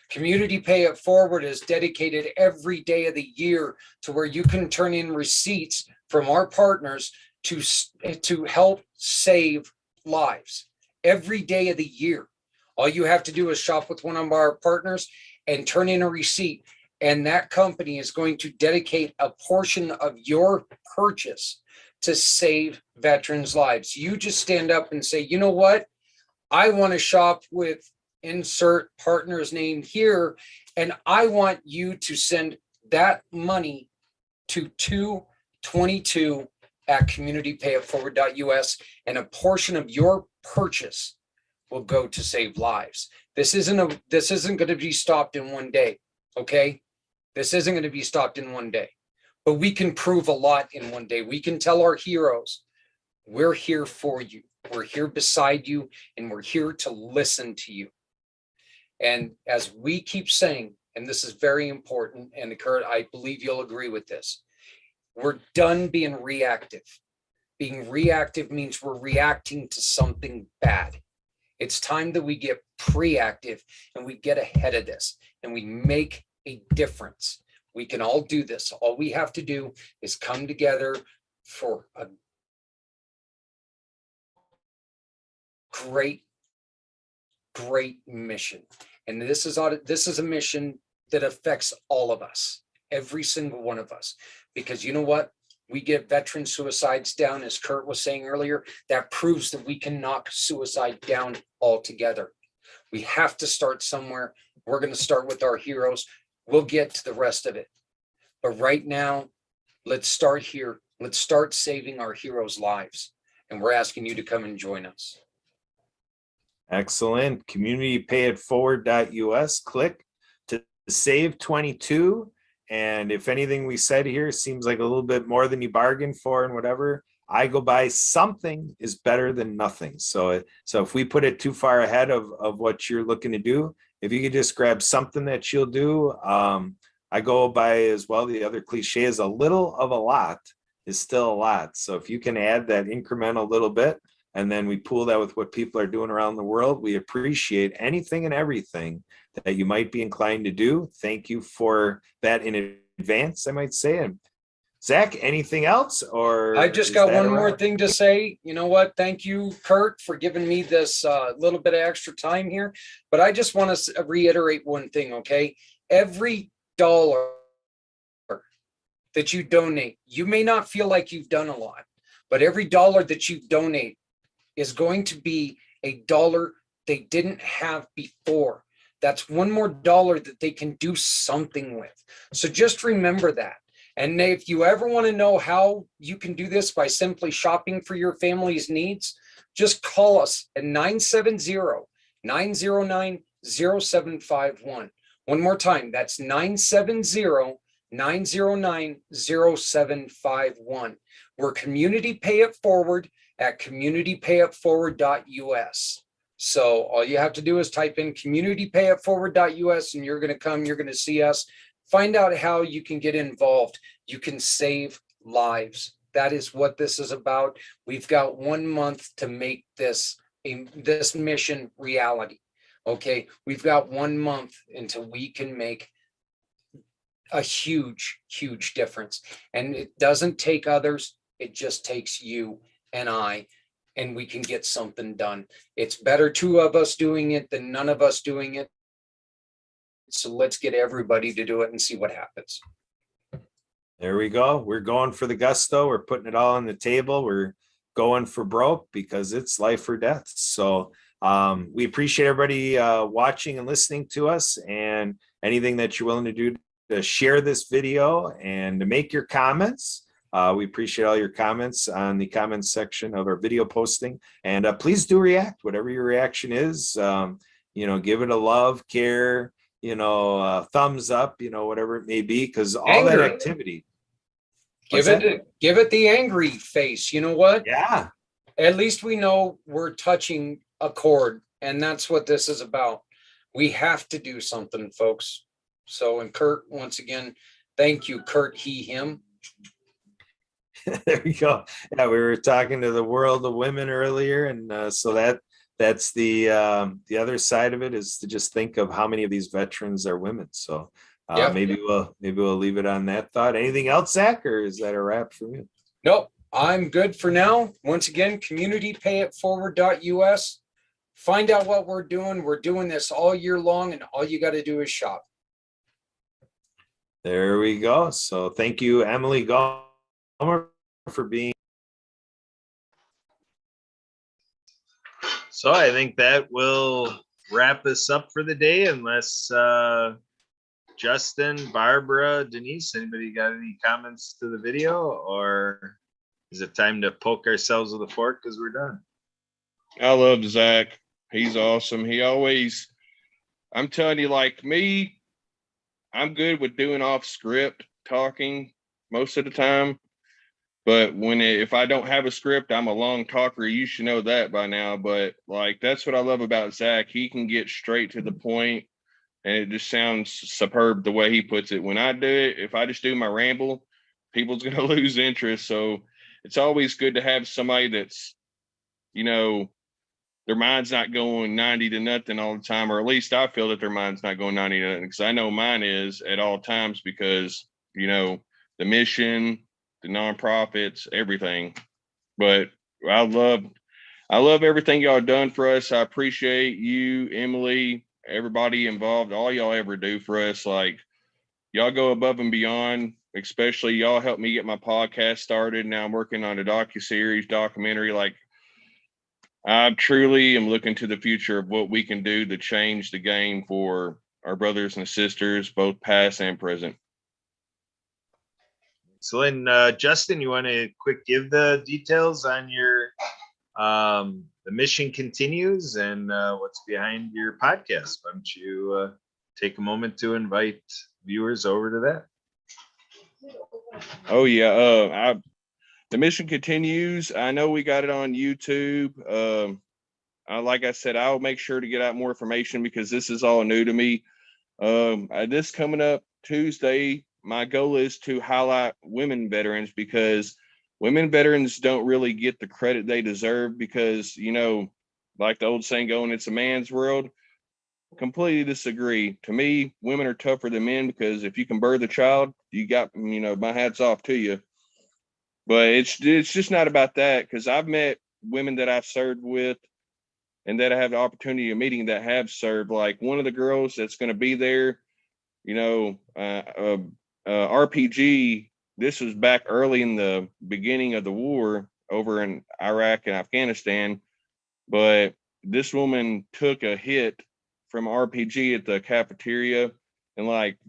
Community Pay It Forward is dedicated every day of the year to where you can turn in receipts from our partners to help save lives every day of the year. All you have to do is shop with one of our partners and turn in a receipt, and that company is going to dedicate a portion of your purchase to save veterans' lives. You just stand up and say, you know what? I want to shop with insert partner's name here, and I want you to send that money to 222 at communitypayitforward.us, and a portion of your purchase will go to save lives. This isn't going to be stopped in one day. Okay. This isn't going to be stopped in one day, but we can prove a lot in one day. We can tell our heroes, we're here for you. We're here beside you, and we're here to listen to you. And as we keep saying, and this is very important, and Kurt, I believe you'll agree with this, we're done being reactive. Being reactive means we're reacting to something bad. It's time that we get proactive and we get ahead of this and we make a difference. We can all do this. All we have to do is come together for a great mission. And this is a mission that affects all of us, every single one of us, because you know what? We get veteran suicides down, as Kurt was saying earlier. That proves that we can knock suicide down altogether. We have to start somewhere. We're going to start with our heroes. We'll get to the rest of it. But right now, let's start here. Let's start saving our heroes' lives. And we're asking you to come and join us. Excellent. Communitypayitforward.us. Click to save 22. And if anything we said here seems like a little bit more than you bargained for and whatever, I go by something is better than nothing. So if we put it too far ahead of what you're looking to do, if you could just grab something that you'll do, I go by as well. The other cliche is a little of a lot is still a lot. So if you can add that incremental little bit, and then we pool that with what people are doing around the world, we appreciate anything and everything that you might be inclined to do. Thank you for that in advance, I might say. And Zach, anything else? Or I just got one more thing to say. You know what? Thank you, Kurt, for giving me this little bit of extra time here. But I just want to reiterate one thing, okay? Every dollar that you donate, you may not feel like you've done a lot, but every dollar that you donate is going to be a dollar they didn't have before. That's one more dollar that they can do something with. So just remember that. And if you ever want to know how you can do this by simply shopping for your family's needs, just call us at 970-909-0751. One more time, that's 970-909-0751. We're Community Pay It Forward at communitypayitforward.us. So all you have to do is type in communitypayitforward.us and you're going to see us. Find out how you can get involved. You can save lives. That is what this is about. We've got 1 month to make this mission reality. Okay, we've got 1 month until we can make a huge difference. And it doesn't take others. It just takes you and I, and we can get something done. It's better 2 of us doing it than none of us doing it. So let's get everybody to do it and see what happens. There we go. We're going for the gusto. We're putting it all on the table. We're going for broke because it's life or death. So we appreciate everybody watching and listening to us, and anything that you're willing to do to share this video and to make your comments. We appreciate all your comments on the comments section of our video posting, and please do react, whatever your reaction is. Give it a love, care, thumbs up, whatever it may be, because all that activity. Give it the angry face. You know what? Yeah. At least we know we're touching a chord, and that's what this is about. We have to do something, folks. So, and Kurt, once again, thank you, Kurt, he, him. There we go. Yeah, we were talking to the world of women earlier, and so that's the other side of it, is to just think of how many of these veterans are women. So maybe we'll leave it on that thought. Anything else, Zach, or is that a wrap for you? Nope, I'm good for now. Once again, communitypayitforward.us. Find out what we're doing. We're doing this all year long, and all you got to do is shop. There we go. So thank you, Emily Gallmer, for being So I think that will wrap us up for the day unless Justin, Barbara, Denise, anybody got any comments to the video, or is it time to poke ourselves with a fork because we're done? I love Zach. He's awesome. He always, I'm telling you, like me, I'm good with doing off script talking most of the time. But if I don't have a script, I'm a long talker. You should know that by now. But like, that's what I love about Zach. He can get straight to the point, and it just sounds superb the way he puts it. When I do it, if I just do my ramble, people's going to lose interest. So it's always good to have somebody that's, their mind's not going 90 to nothing all the time, or at least I feel that their mind's not going 90 to nothing, because I know mine is at all times, because, the mission, the nonprofits, everything. But I love everything y'all done for us. I appreciate you, Emily, everybody involved, all y'all ever do for us. Like, y'all go above and beyond, especially y'all helped me get my podcast started. Now I'm working on a documentary. Like, I truly am looking to the future of what we can do to change the game for our brothers and sisters, both past and present. So then, Justin, you want to quick give the details on your the mission continues and what's behind your podcast? Why don't you take a moment to invite viewers over to that? Oh yeah, the mission continues. I know we got it on YouTube. Like I said, I'll make sure to get out more information because this is all new to me. This coming up Tuesday, my goal is to highlight women veterans, because women veterans don't really get the credit they deserve, because, like the old saying going, it's a man's world. Completely disagree. To me, women are tougher than men, because if you can birth a child, you got, my hat's off to you. But it's just not about that, because I've met women that I've served with and that I have the opportunity of meeting that have served. Like one of the girls that's going to be there, RPG, this was back early in the beginning of the war over in Iraq and Afghanistan. But this woman took a hit from RPG at the cafeteria, and like,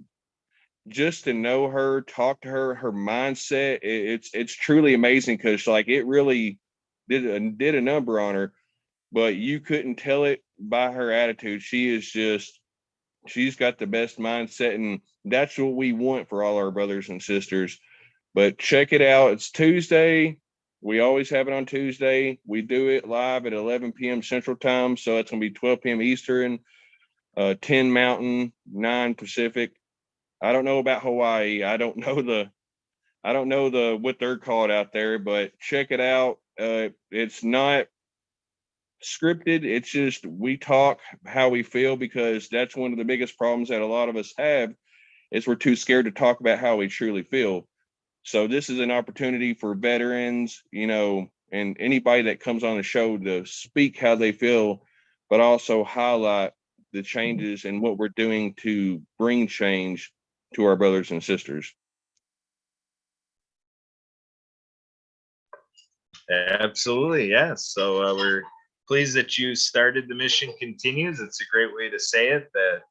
just to know her, talk to her, her mindset, it's truly amazing, because like it really did a number on her. But you couldn't tell it by her attitude. She's got the best mindset, and that's what we want for all our brothers and sisters. But check it out. It's Tuesday. We always have it on Tuesday. We do it live at 11 p.m. Central Time, so it's going to be 12 p.m. Eastern, 10 Mountain, 9 Pacific. I don't know about Hawaii. I don't know what they're called out there, but check it out. It's not scripted. It's just, we talk how we feel, because that's one of the biggest problems that a lot of us have, is we're too scared to talk about how we truly feel. So this is an opportunity for veterans, and anybody that comes on the show to speak how they feel, but also highlight the changes and what we're doing to bring change to our brothers and sisters. Absolutely, yes. So we're pleased that you started the mission continues. It's a great way to say it, that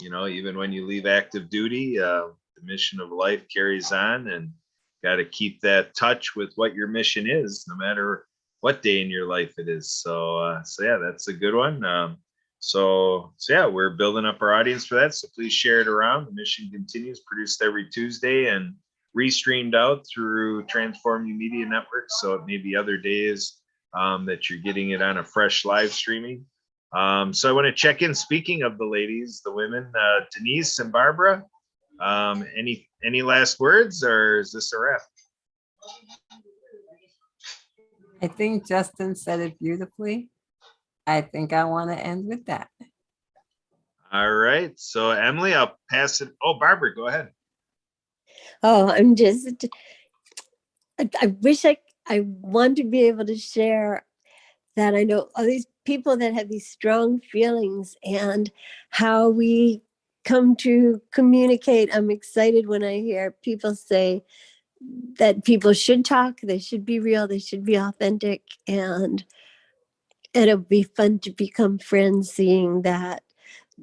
even when you leave active duty, the mission of life carries on, and got to keep that touch with what your mission is, no matter what day in your life it is. So yeah, that's a good one. So yeah, we're building up our audience for that. So please share it around. The mission continues, produced every Tuesday and restreamed out through Transform You Media Network. So it may be other days that you're getting it on a fresh live streaming. So I want to check in. Speaking of the ladies, the women, Denise and Barbara, any last words, or is this a wrap? I think Justin said it beautifully. I think I want to end with that. All right. So Emily, I'll pass it. Oh, Barbara, go ahead. Oh, I wish I want to be able to share that. I know all these people that have these strong feelings and how we come to communicate. I'm excited when I hear people say that people should talk, they should be real, they should be authentic. And it'll be fun to become friends, seeing that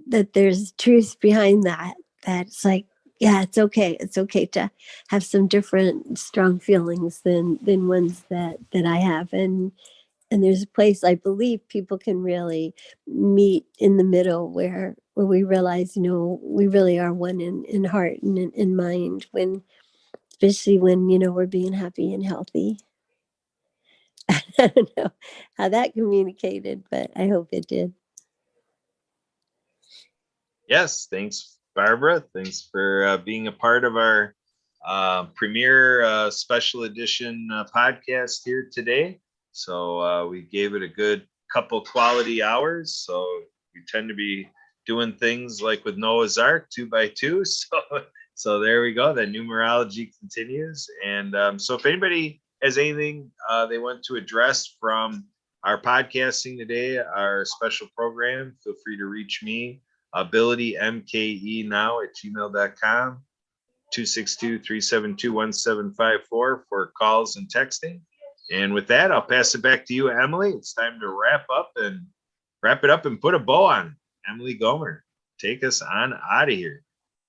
there's truth behind that. That it's like, yeah, it's okay. It's okay to have some different strong feelings than ones that I have. And there's a place I believe people can really meet in the middle where we realize, we really are one in heart and in mind, when, especially when, we're being happy and healthy. I don't know how that communicated, but I hope it did. Yes, thanks, Barbara. Thanks for being a part of our premiere special edition podcast here today. So we gave it a good couple quality hours. So we tend to be doing things like with Noah's Ark 2x2. So there we go. The numerology continues. And so if anybody has anything they want to address from our podcasting today, our special program, feel free to reach me. abilitymkenow@gmail.com, 262-372-1754 for calls and texting. And with that, I'll pass it back to you, Emily. It's time to wrap it up and put a bow on. Emily Gomer, take us on out of here.